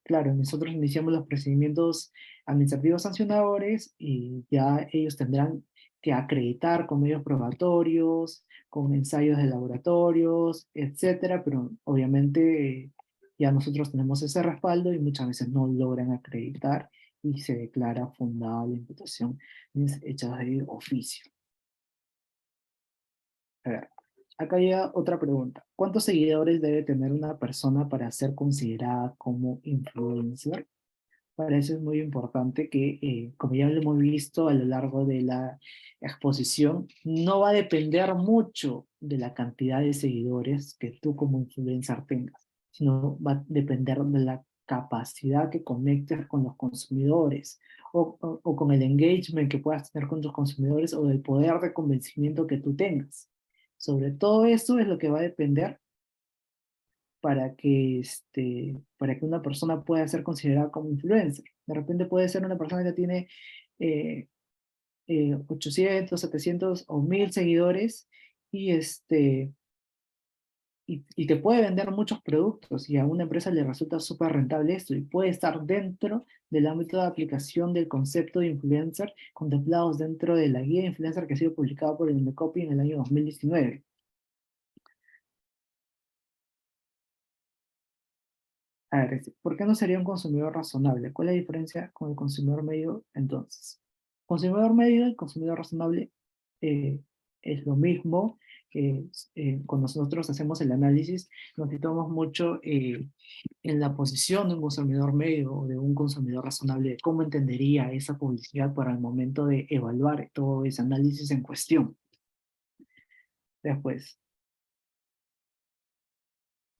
claro, nosotros iniciamos los procedimientos administrativos sancionadores y ya ellos tendrán que acreditar con medios probatorios, con ensayos de laboratorios, etcétera, pero obviamente ya nosotros tenemos ese respaldo y muchas veces no logran acreditar y se declara fundada la imputación hecha de oficio. A ver, acá llega otra pregunta. ¿Cuántos seguidores debe tener una persona para ser considerada como influencer? Para eso es muy importante que, como ya lo hemos visto a lo largo de la exposición, no va a depender mucho de la cantidad de seguidores que tú como influencer tengas, sino va a depender de la capacidad que conectes con los consumidores o con el engagement que puedas tener con tus consumidores o del poder de convencimiento que tú tengas. Sobre todo eso es lo que va a depender para que una persona pueda ser considerada como influencer. De repente puede ser una persona que tiene eh, 800, 700 o 1000 seguidores y, y te puede vender muchos productos y a una empresa le resulta súper rentable esto y puede estar dentro del ámbito de aplicación del concepto de influencer contemplados dentro de la guía de influencer que ha sido publicada por el Indecopy en el año 2019. A ver, ¿por qué no sería un consumidor razonable? ¿Cuál es la diferencia con el consumidor medio entonces? Consumidor medio y consumidor razonable eh, es lo mismo. Cuando nosotros hacemos el análisis, nos situamos mucho en la posición de un consumidor medio o de un consumidor razonable, de cómo entendería esa publicidad para el momento de evaluar todo ese análisis en cuestión. Después,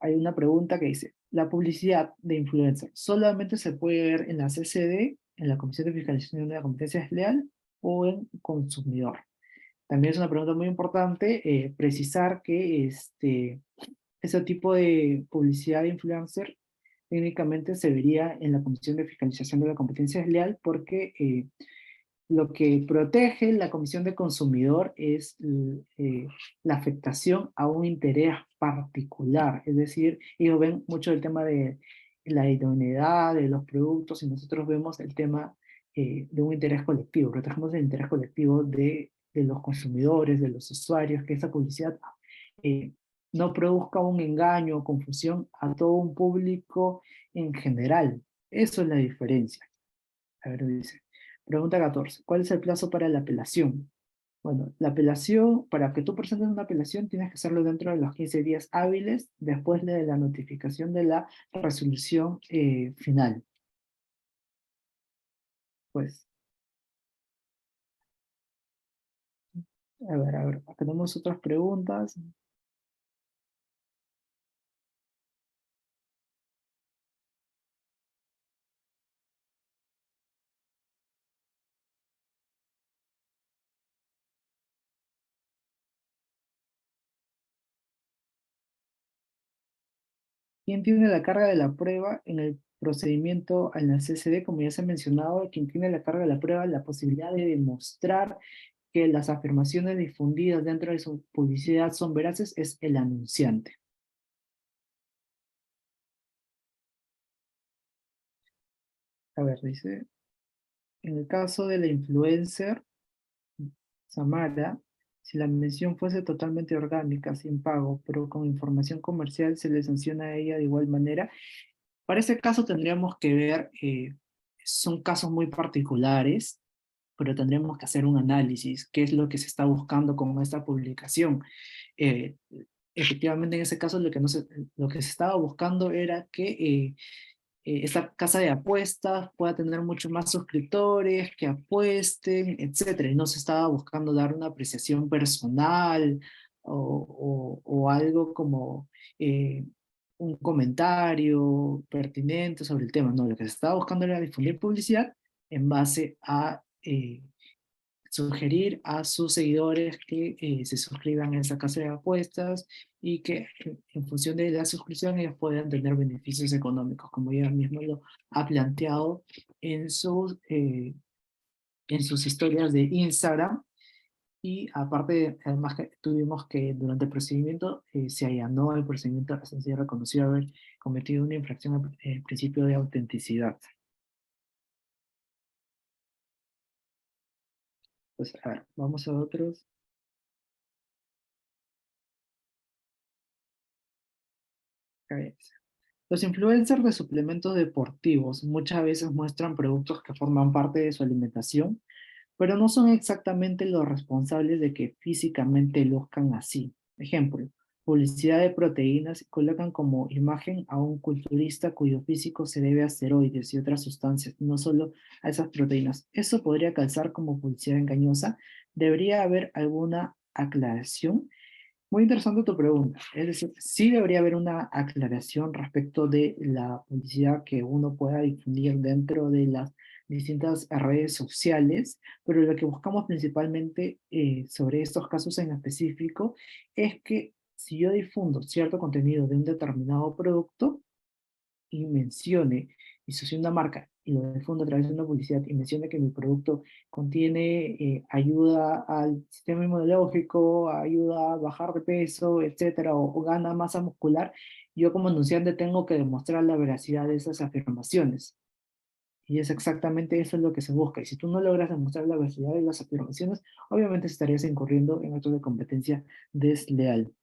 hay una pregunta que dice, ¿la publicidad de influencer solamente se puede ver en la CCD, en la Comisión de Fiscalización de la Competencia Desleal, o en consumidor? También es una pregunta muy importante precisar que ese tipo de publicidad de influencer técnicamente se vería en la Comisión de Fiscalización de la Competencia Desleal porque lo que protege la Comisión de Consumidor es la afectación a un interés particular, es decir, ellos ven mucho el tema de la idoneidad de los productos y nosotros vemos el tema de un interés colectivo, protegemos el interés colectivo de los consumidores, de los usuarios, que esa publicidad eh, no produzca un engaño o confusión a todo un público en general. Eso es la diferencia. A ver, dice. Pregunta 14. ¿Cuál es el plazo para la apelación? Bueno, la apelación, para que tú presentes una apelación, tienes que hacerlo dentro de los 15 días hábiles después de la notificación de la resolución final. Pues, a ver, tenemos otras preguntas. ¿Quién tiene la carga de la prueba en el procedimiento en la CCD? Como ya se ha mencionado, quien tiene la carga de la prueba, la posibilidad de demostrar que las afirmaciones difundidas dentro de su publicidad son veraces es el anunciante. A ver, dice, en el caso de la influencer, Samara, si la mención fuese totalmente orgánica, sin pago, pero con información comercial, se le sanciona a ella de igual manera. Para ese caso tendríamos que ver, son casos muy particulares, pero tendríamos que hacer un análisis, qué es lo que se está buscando con esta publicación. Eh, Efectivamente, en ese caso lo que se estaba buscando era que esta casa de apuestas pueda tener muchos más suscriptores que apuesten, etcétera. Y no se estaba buscando dar una apreciación personal o algo como un comentario pertinente sobre el tema. No, lo que se estaba buscando era difundir publicidad en base a sugerir a sus seguidores que se suscriban a esa casa de apuestas y que en función de la suscripción ellos puedan tener beneficios económicos, como ella mismo lo ha planteado en sus historias de Instagram. Y aparte, además que tuvimos que durante el procedimiento se allanó el procedimiento, se reconoció haber cometido una infracción al principio de autenticidad. Pues a ver, vamos a otros. A ver. Los influencers de suplementos deportivos muchas veces muestran productos que forman parte de su alimentación, pero no son exactamente los responsables de que físicamente luzcan así. Ejemplo, publicidad de proteínas colocan como imagen a un culturista cuyo físico se debe a esteroides y otras sustancias, no solo a esas proteínas. ¿Eso podría calzar como publicidad engañosa? ¿Debería haber alguna aclaración? Muy interesante tu pregunta. Es decir, sí debería haber una aclaración respecto de la publicidad que uno pueda difundir dentro de las distintas redes sociales, pero lo que buscamos principalmente sobre estos casos en específico es que si yo difundo cierto contenido de un determinado producto, y mencione, y soy una marca y lo difundo a través de una publicidad y mencione que mi producto contiene ayuda al sistema inmunológico, ayuda a bajar de peso, etcétera, o gana masa muscular, yo como anunciante tengo que demostrar la veracidad de esas afirmaciones. Y es exactamente eso lo que se busca. Y si tú no logras demostrar la veracidad de las afirmaciones, obviamente estarías incurriendo en actos de competencia desleal.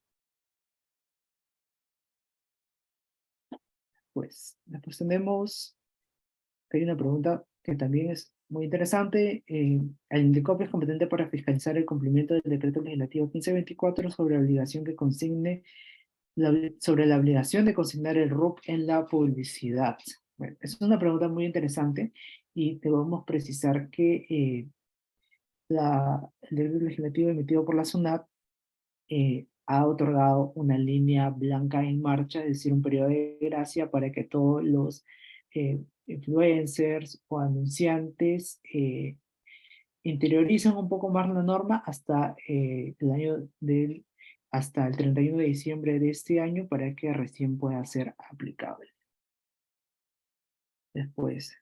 Pues después tenemos hay una pregunta que también es muy interesante. ¿El INDECOP es competente para fiscalizar el cumplimiento del decreto legislativo 1524 sobre la obligación que consigne sobre la obligación de consignar el RUC en la publicidad? Bueno, es una pregunta muy interesante y debemos precisar que el decreto legislativo emitido por la SUNAT ha otorgado una línea blanca en marcha, es decir, un periodo de gracia para que todos los influencers o anunciantes interioricen un poco más la norma hasta hasta el 31 de diciembre de este año para que recién pueda ser aplicable. Después,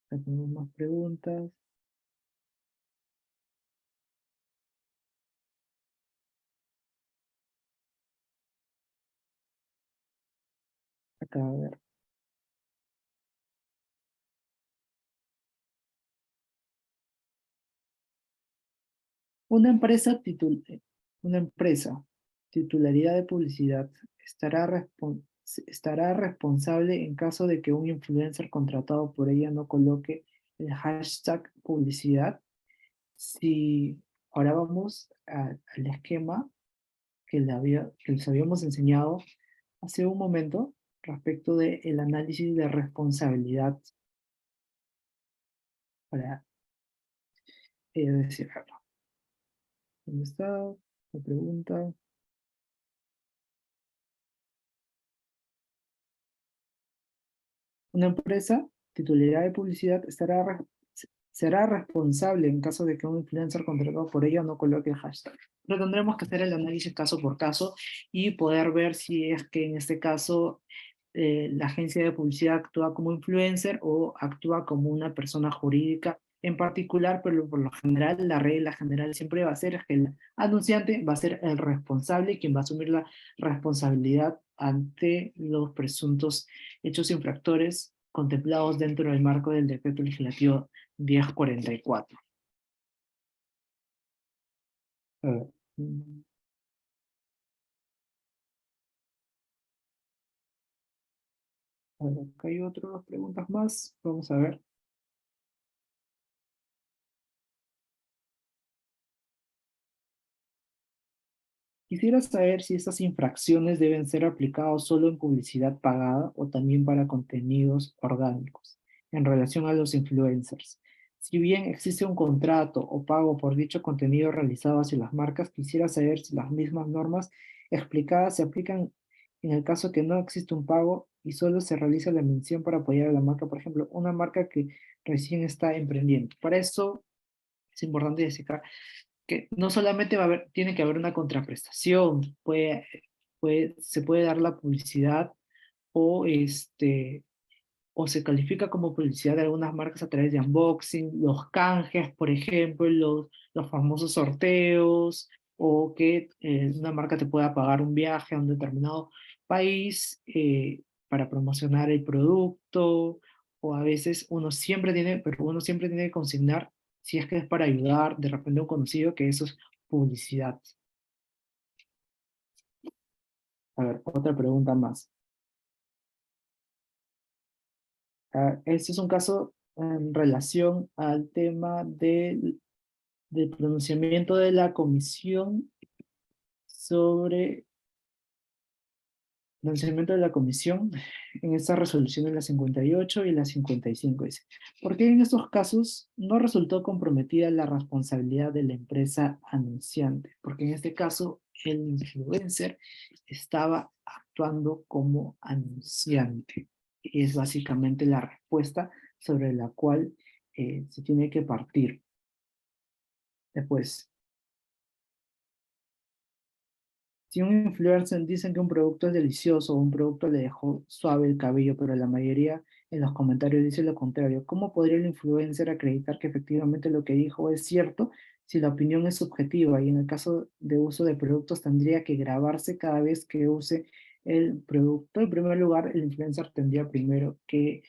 tenemos más preguntas. Acá, a ver. Una empresa, una empresa, titularidad de publicidad, estará responsable en caso de que un influencer contratado por ella no coloque el hashtag publicidad. Si ahora vamos al esquema que les habíamos enseñado hace un momento respecto del análisis de responsabilidad para decir, ¿dónde está la pregunta? Una empresa, titularidad de publicidad, será responsable en caso de que un influencer contratado por ella no coloque el hashtag. Pero tendremos que hacer el análisis caso por caso y poder ver si es que en este caso la agencia de publicidad actúa como influencer o actúa como una persona jurídica en particular, pero por lo general, la regla general siempre va a ser que el anunciante va a ser el responsable, quien va a asumir la responsabilidad ante los presuntos hechos infractores contemplados dentro del marco del decreto legislativo 1044. A ver, a ver, acá hay otras preguntas más. Vamos a ver. Quisiera saber si estas infracciones deben ser aplicadas solo en publicidad pagada o también para contenidos orgánicos en relación a los influencers. Si bien existe un contrato o pago por dicho contenido realizado hacia las marcas, quisiera saber si las mismas normas explicadas se aplican en el caso que no existe un pago y solo se realiza la mención para apoyar a la marca, por ejemplo, una marca que recién está emprendiendo. Para eso es importante decir que no solamente va a haber, tiene que haber una contraprestación, se puede dar la publicidad o, o se califica como publicidad de algunas marcas a través de unboxing, los canjes, por ejemplo, los famosos sorteos, o que una marca te pueda pagar un viaje a un determinado país para promocionar el producto, o a veces pero uno siempre tiene que consignar si es que es para ayudar de repente a un conocido, que eso es publicidad. A ver, otra pregunta más. Este es un caso en relación al tema del pronunciamiento de la comisión sobre pronunciamiento de la comisión en estas resoluciones, la 58 y la 55. Dice, ¿por qué en estos casos no resultó comprometida la responsabilidad de la empresa anunciante? Porque en este caso el influencer estaba actuando como anunciante. Y es básicamente la respuesta sobre la cual se tiene que partir. Después, si un influencer dicen que un producto es delicioso o un producto le dejó suave el cabello, pero la mayoría en los comentarios dice lo contrario, ¿cómo podría el influencer acreditar que efectivamente lo que dijo es cierto si la opinión es subjetiva? Y en el caso de uso de productos tendría que grabarse cada vez que use el producto. En primer lugar, el influencer tendría primero que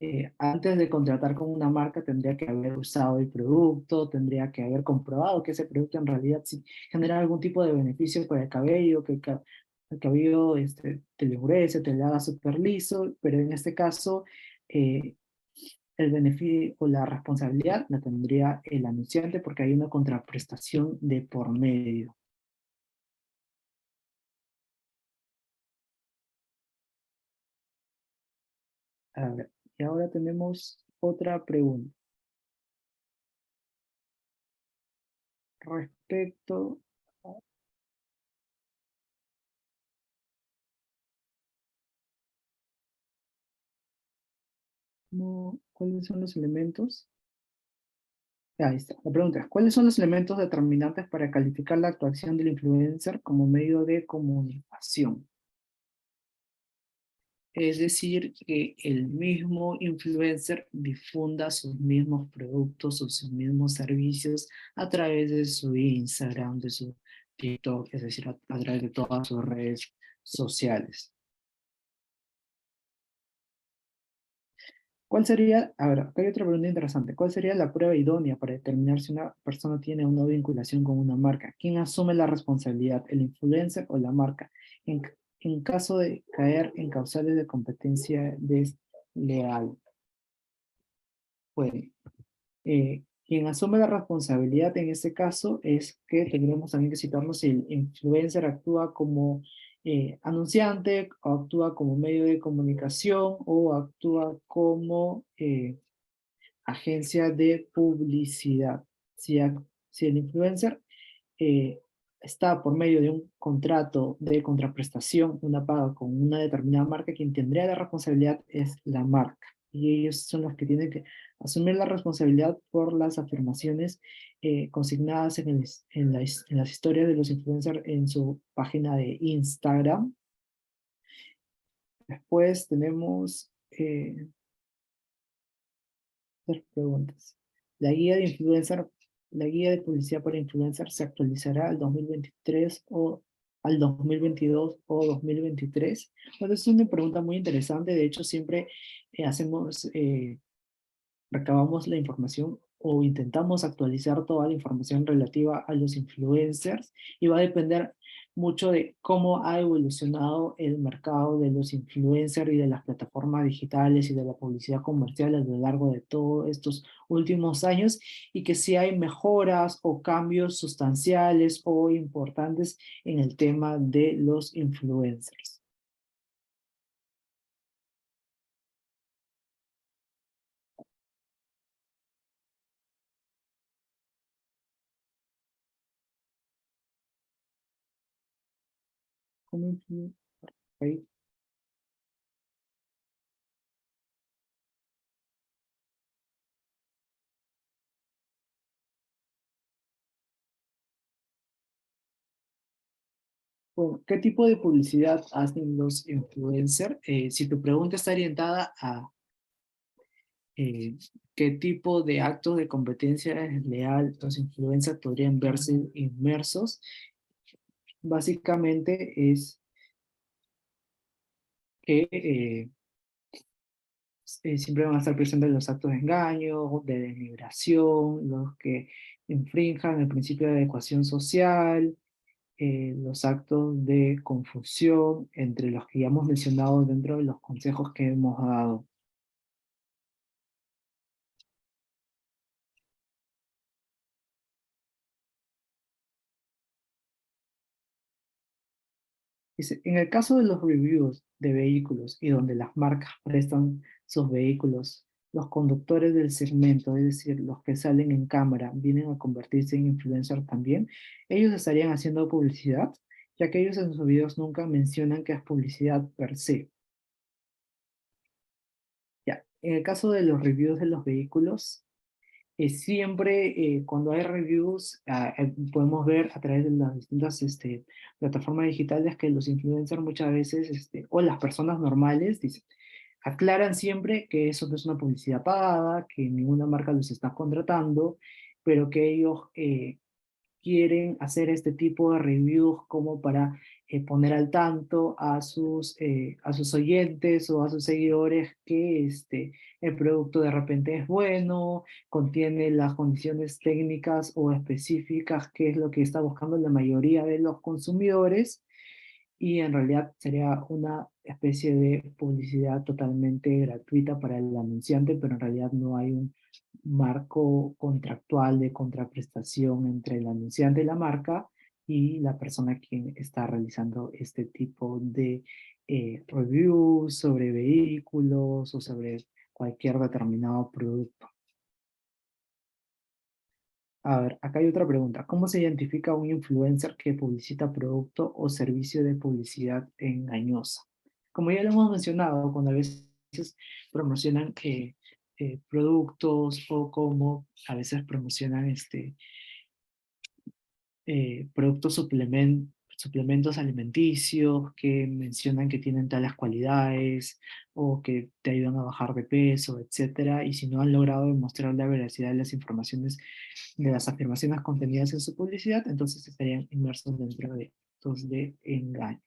eh, antes de contratar con una marca tendría que haber usado el producto, tendría que haber comprobado que ese producto en realidad sí genera algún tipo de beneficio para el cabello, que el cabello te le endurece, te le haga súper liso, pero en este caso eh, el beneficio o la responsabilidad la tendría el anunciante porque hay una contraprestación de por medio. A ver, y ahora tenemos otra pregunta respecto cuáles son los elementos. Ahí está. La pregunta es, ¿cuáles son los elementos determinantes para calificar la actuación del influencer como medio de comunicación? Es decir, que el mismo influencer difunda sus mismos productos o sus mismos servicios a través de su Instagram, de su TikTok, es decir, a través de todas sus redes sociales. ¿Cuál sería, a ver, acá hay otra pregunta interesante, ¿cuál sería la prueba idónea para determinar si una persona tiene una vinculación con una marca? ¿Quién asume la responsabilidad, el influencer o la marca? En, en caso de caer en causales de competencia desleal, puede. Quien asume la responsabilidad en este caso es que tendremos también que citarnos si el influencer actúa como anunciante, o actúa como medio de comunicación, o actúa como agencia de publicidad. Si el influencer eh, está por medio de un contrato de contraprestación, una paga con una determinada marca, quien tendría la responsabilidad es la marca. Y ellos son los que tienen que asumir la responsabilidad por las afirmaciones consignadas en las historias de los influencers en su página de Instagram. Después tenemos dos preguntas. La guía de influencer, la guía de publicidad para influencer se actualizará al 2023 o al 2022 o 2023. Bueno, es una pregunta muy interesante. De hecho, siempre recabamos la información o intentamos actualizar toda la información relativa a los influencers y va a depender mucho de cómo ha evolucionado el mercado de los influencers y de las plataformas digitales y de la publicidad comercial a lo largo de todos estos últimos años y que si hay mejoras o cambios sustanciales o importantes en el tema de los influencers. ¿Cómo ok. Bueno, ¿qué tipo de publicidad hacen los influencers? Si tu pregunta está orientada a eh, qué tipo de actos de competencia desleal los influencers podrían verse inmersos, básicamente es que siempre van a estar presentes los actos de engaño, de denigración, los que infrinjan el principio de adecuación social, los actos de confusión entre los que ya hemos mencionado dentro de los consejos que hemos dado. Dice, en el caso de los reviews de vehículos y donde las marcas prestan sus vehículos, los conductores del segmento, es decir, los que salen en cámara, vienen a convertirse en influencers también, ellos estarían haciendo publicidad, ya que ellos en sus videos nunca mencionan que es publicidad per se. Ya, en el caso de los reviews de los vehículos, siempre cuando hay reviews, podemos ver a través de las distintas plataformas digitales que los influencers muchas veces, o las personas normales, dicen, aclaran siempre que eso no es una publicidad pagada, que ninguna marca los está contratando, pero que ellos quieren hacer este tipo de reviews como para poner al tanto a sus oyentes o a sus seguidores que el producto de repente es bueno, contiene las condiciones técnicas o específicas que es lo que está buscando la mayoría de los consumidores y en realidad sería una especie de publicidad totalmente gratuita para el anunciante, pero en realidad no hay un marco contractual de contraprestación entre el anunciante de la marca y la persona quien está realizando este tipo de reviews sobre vehículos o sobre cualquier determinado producto. A ver, acá hay otra pregunta. ¿Cómo se identifica un influencer que publicita producto o servicio de publicidad engañosa? Como ya lo hemos mencionado, cuando a veces promocionan productos o como a veces promocionan productos suplementos alimenticios que mencionan que tienen tales cualidades o que te ayudan a bajar de peso, etcétera, y si no han logrado demostrar la veracidad de las informaciones de las afirmaciones contenidas en su publicidad, entonces estarían inmersos dentro de actos de engaño.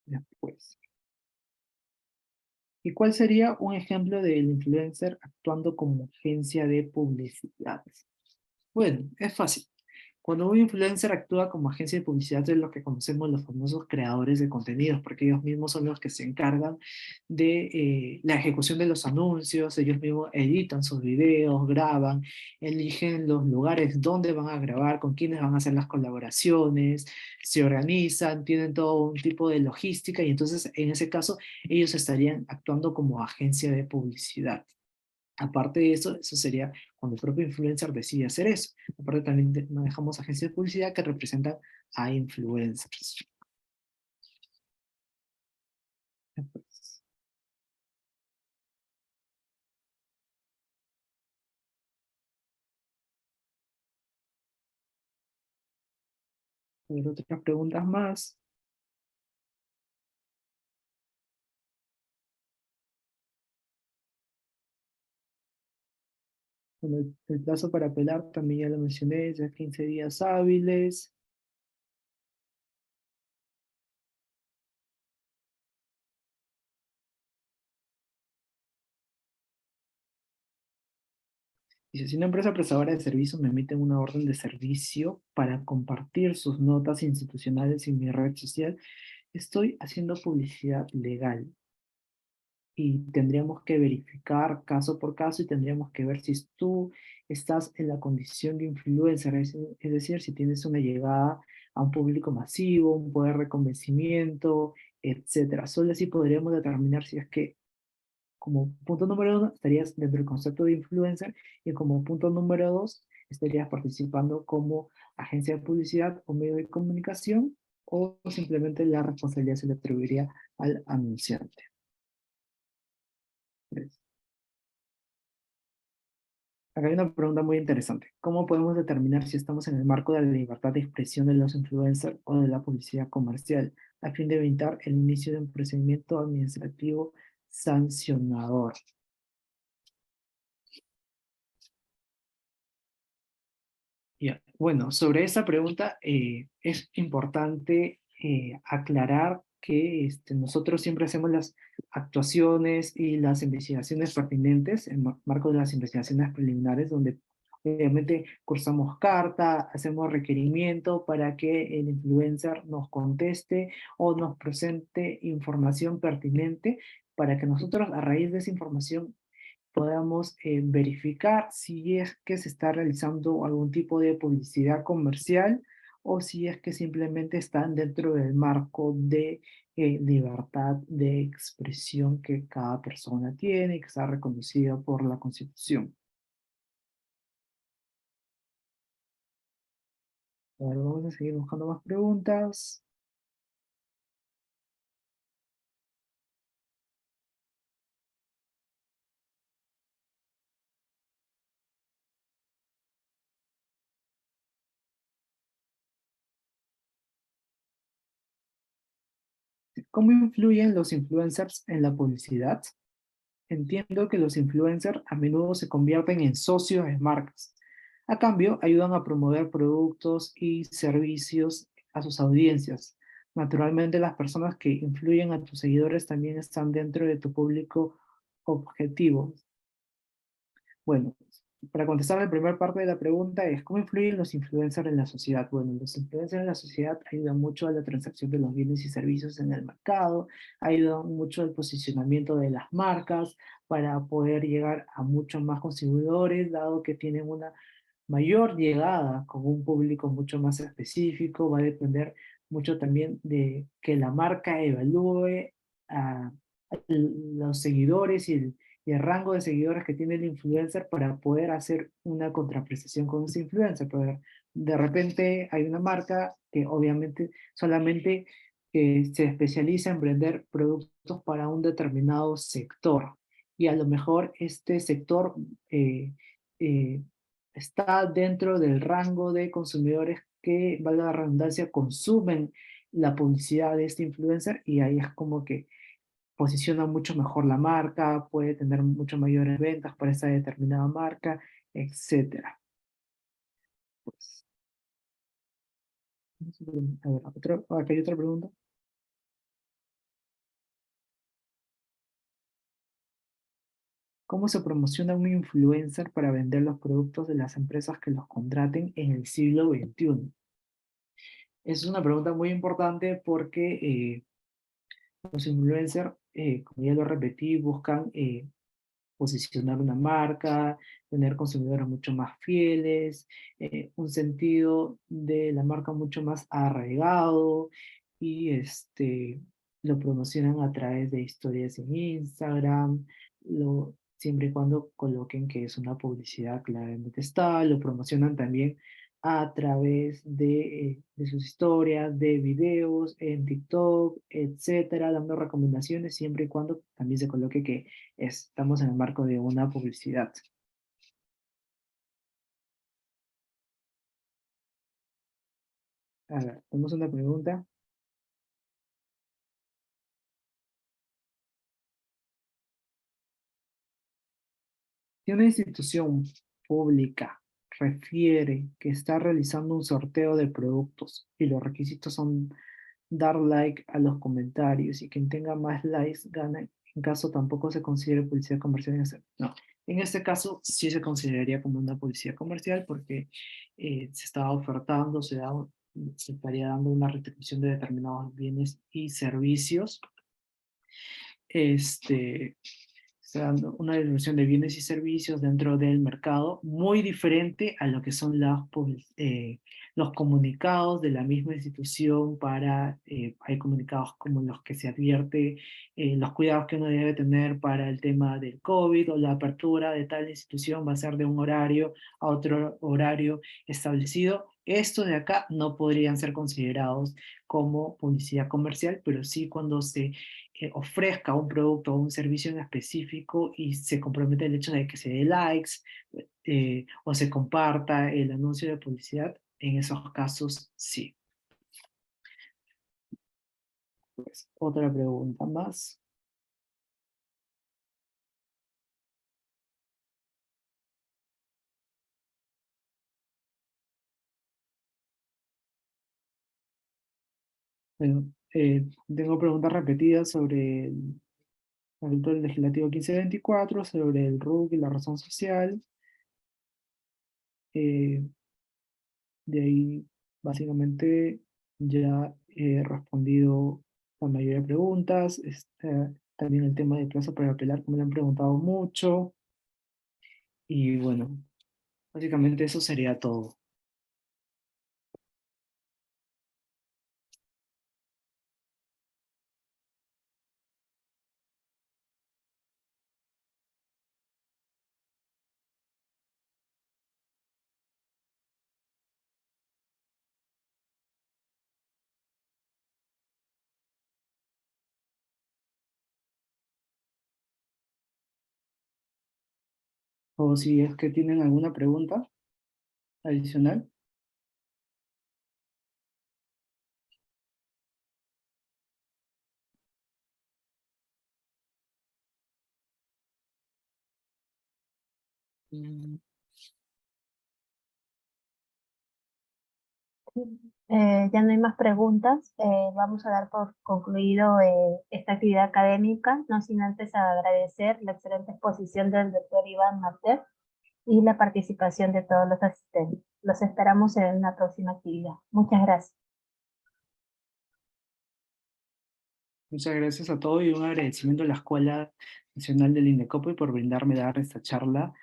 Después. ¿Y cuál sería un ejemplo del influencer actuando como agencia de publicidad? Bueno, es fácil. Cuando un influencer actúa como agencia de publicidad es lo que conocemos los famosos creadores de contenidos, porque ellos mismos son los que se encargan de la ejecución de los anuncios, ellos mismos editan sus videos, graban, eligen los lugares donde van a grabar, con quiénes van a hacer las colaboraciones, se organizan, tienen todo un tipo de logística y entonces en ese caso ellos estarían actuando como agencia de publicidad. Aparte de eso, eso sería cuando el propio influencer decide hacer eso. Aparte también manejamos agencias de publicidad que representan a influencers. Entonces, a ver, otras preguntas más. Bueno, el plazo para apelar también ya lo mencioné, ya 15 días hábiles. Dice, si una empresa prestadora de servicios me emite una orden de servicio para compartir sus notas institucionales en mi red social, estoy haciendo publicidad legal y tendríamos que verificar caso por caso y tendríamos que ver si tú estás en la condición de influencer, es decir, si tienes una llegada a un público masivo, un poder de convencimiento, etcétera. Solo así podríamos determinar si es que como punto número uno estarías dentro del concepto de influencer y como punto número dos estarías participando como agencia de publicidad o medio de comunicación o simplemente la responsabilidad se le atribuiría al anunciante. Acá hay una pregunta muy interesante. ¿Cómo podemos determinar si estamos en el marco de la libertad de expresión de los influencers o de la publicidad comercial a fin de evitar el inicio de un procedimiento administrativo sancionador? Ya, bueno, sobre esa pregunta es importante aclarar que nosotros siempre hacemos las actuaciones y las investigaciones pertinentes en marco de las investigaciones preliminares, donde obviamente cursamos carta, hacemos requerimiento para que el influencer nos conteste o nos presente información pertinente para que nosotros a raíz de esa información podamos verificar si es que se está realizando algún tipo de publicidad comercial o si es que simplemente están dentro del marco de libertad de expresión que cada persona tiene y que está reconocida por la Constitución. A ver, vamos a seguir buscando más preguntas. ¿Cómo influyen los influencers en la publicidad? Entiendo que los influencers a menudo se convierten en socios de marcas. A cambio, ayudan a promover productos y servicios a sus audiencias. Naturalmente, las personas que influyen a tus seguidores también están dentro de tu público objetivo. Bueno, para contestar la primera parte de la pregunta es, ¿cómo influyen los influencers en la sociedad? Bueno, los influencers en la sociedad ayudan mucho a la transacción de los bienes y servicios en el mercado, ayudan mucho al posicionamiento de las marcas para poder llegar a muchos más consumidores, dado que tienen una mayor llegada con un público mucho más específico, va a depender mucho también de que la marca evalúe a los seguidores y el rango de seguidores que tiene el influencer para poder hacer una contraprestación con ese influencer. Pero de repente hay una marca que obviamente solamente se especializa en vender productos para un determinado sector y a lo mejor este sector eh, eh, está dentro del rango de consumidores que, valga la redundancia, consumen la publicidad de este influencer y ahí es como que posiciona mucho mejor la marca, puede tener mucho mayores ventas para esa determinada marca, etcétera. Pues, a ver, acá hay otra pregunta. ¿Cómo se promociona un influencer para vender los productos de las empresas que los contraten en el siglo XXI? Esa es una pregunta muy importante porque los influencers, como ya lo repetí, buscan posicionar una marca, tener consumidores mucho más fieles, un sentido de la marca mucho más arraigado y lo promocionan a través de historias en Instagram, siempre y cuando coloquen que es una publicidad claramente está, lo promocionan también a través de sus historias, de videos en TikTok, etcétera, dando recomendaciones siempre y cuando también se coloque que estamos en el marco de una publicidad. A ver, tenemos una pregunta. Si una institución pública refiere que está realizando un sorteo de productos y los requisitos son dar like a los comentarios y quien tenga más likes gana, en caso tampoco se considere publicidad comercial. No, En este caso, sí se consideraría como una publicidad comercial porque se está ofertando, se estaría dando una retribución de determinados bienes y servicios. Este, Está dando una distribución de bienes y servicios dentro del mercado muy diferente a lo que son los comunicados de la misma institución hay comunicados como los que se advierte los cuidados que uno debe tener para el tema del COVID o la apertura de tal institución va a ser de un horario a otro horario establecido. Estos de acá no podrían ser considerados como publicidad comercial, pero sí cuando se ofrezca un producto o un servicio en específico y se compromete el hecho de que se dé likes o se comparta el anuncio de publicidad, en esos casos sí. Pues, otra pregunta más. Bueno, tengo preguntas repetidas sobre el artículo legislativo 1524, sobre el RUC y la razón social. Eh, de ahí, básicamente, ya he respondido la mayoría de preguntas. También el tema de plazo para apelar, que me lo han preguntado mucho. Y bueno, básicamente eso sería todo. O si es que tienen alguna pregunta adicional. Mm, Ya no hay más preguntas. Vamos a dar por concluido esta actividad académica, no sin antes agradecer la excelente exposición del doctor Iván Martel y la participación de todos los asistentes. Los esperamos en una próxima actividad. Muchas gracias. Muchas gracias a todos y un agradecimiento a la Escuela Nacional del INDECOPI por brindarme dar esta charla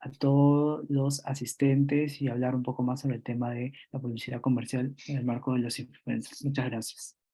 a todos los asistentes y hablar un poco más sobre el tema de la publicidad comercial en el marco de los influencers. Muchas gracias.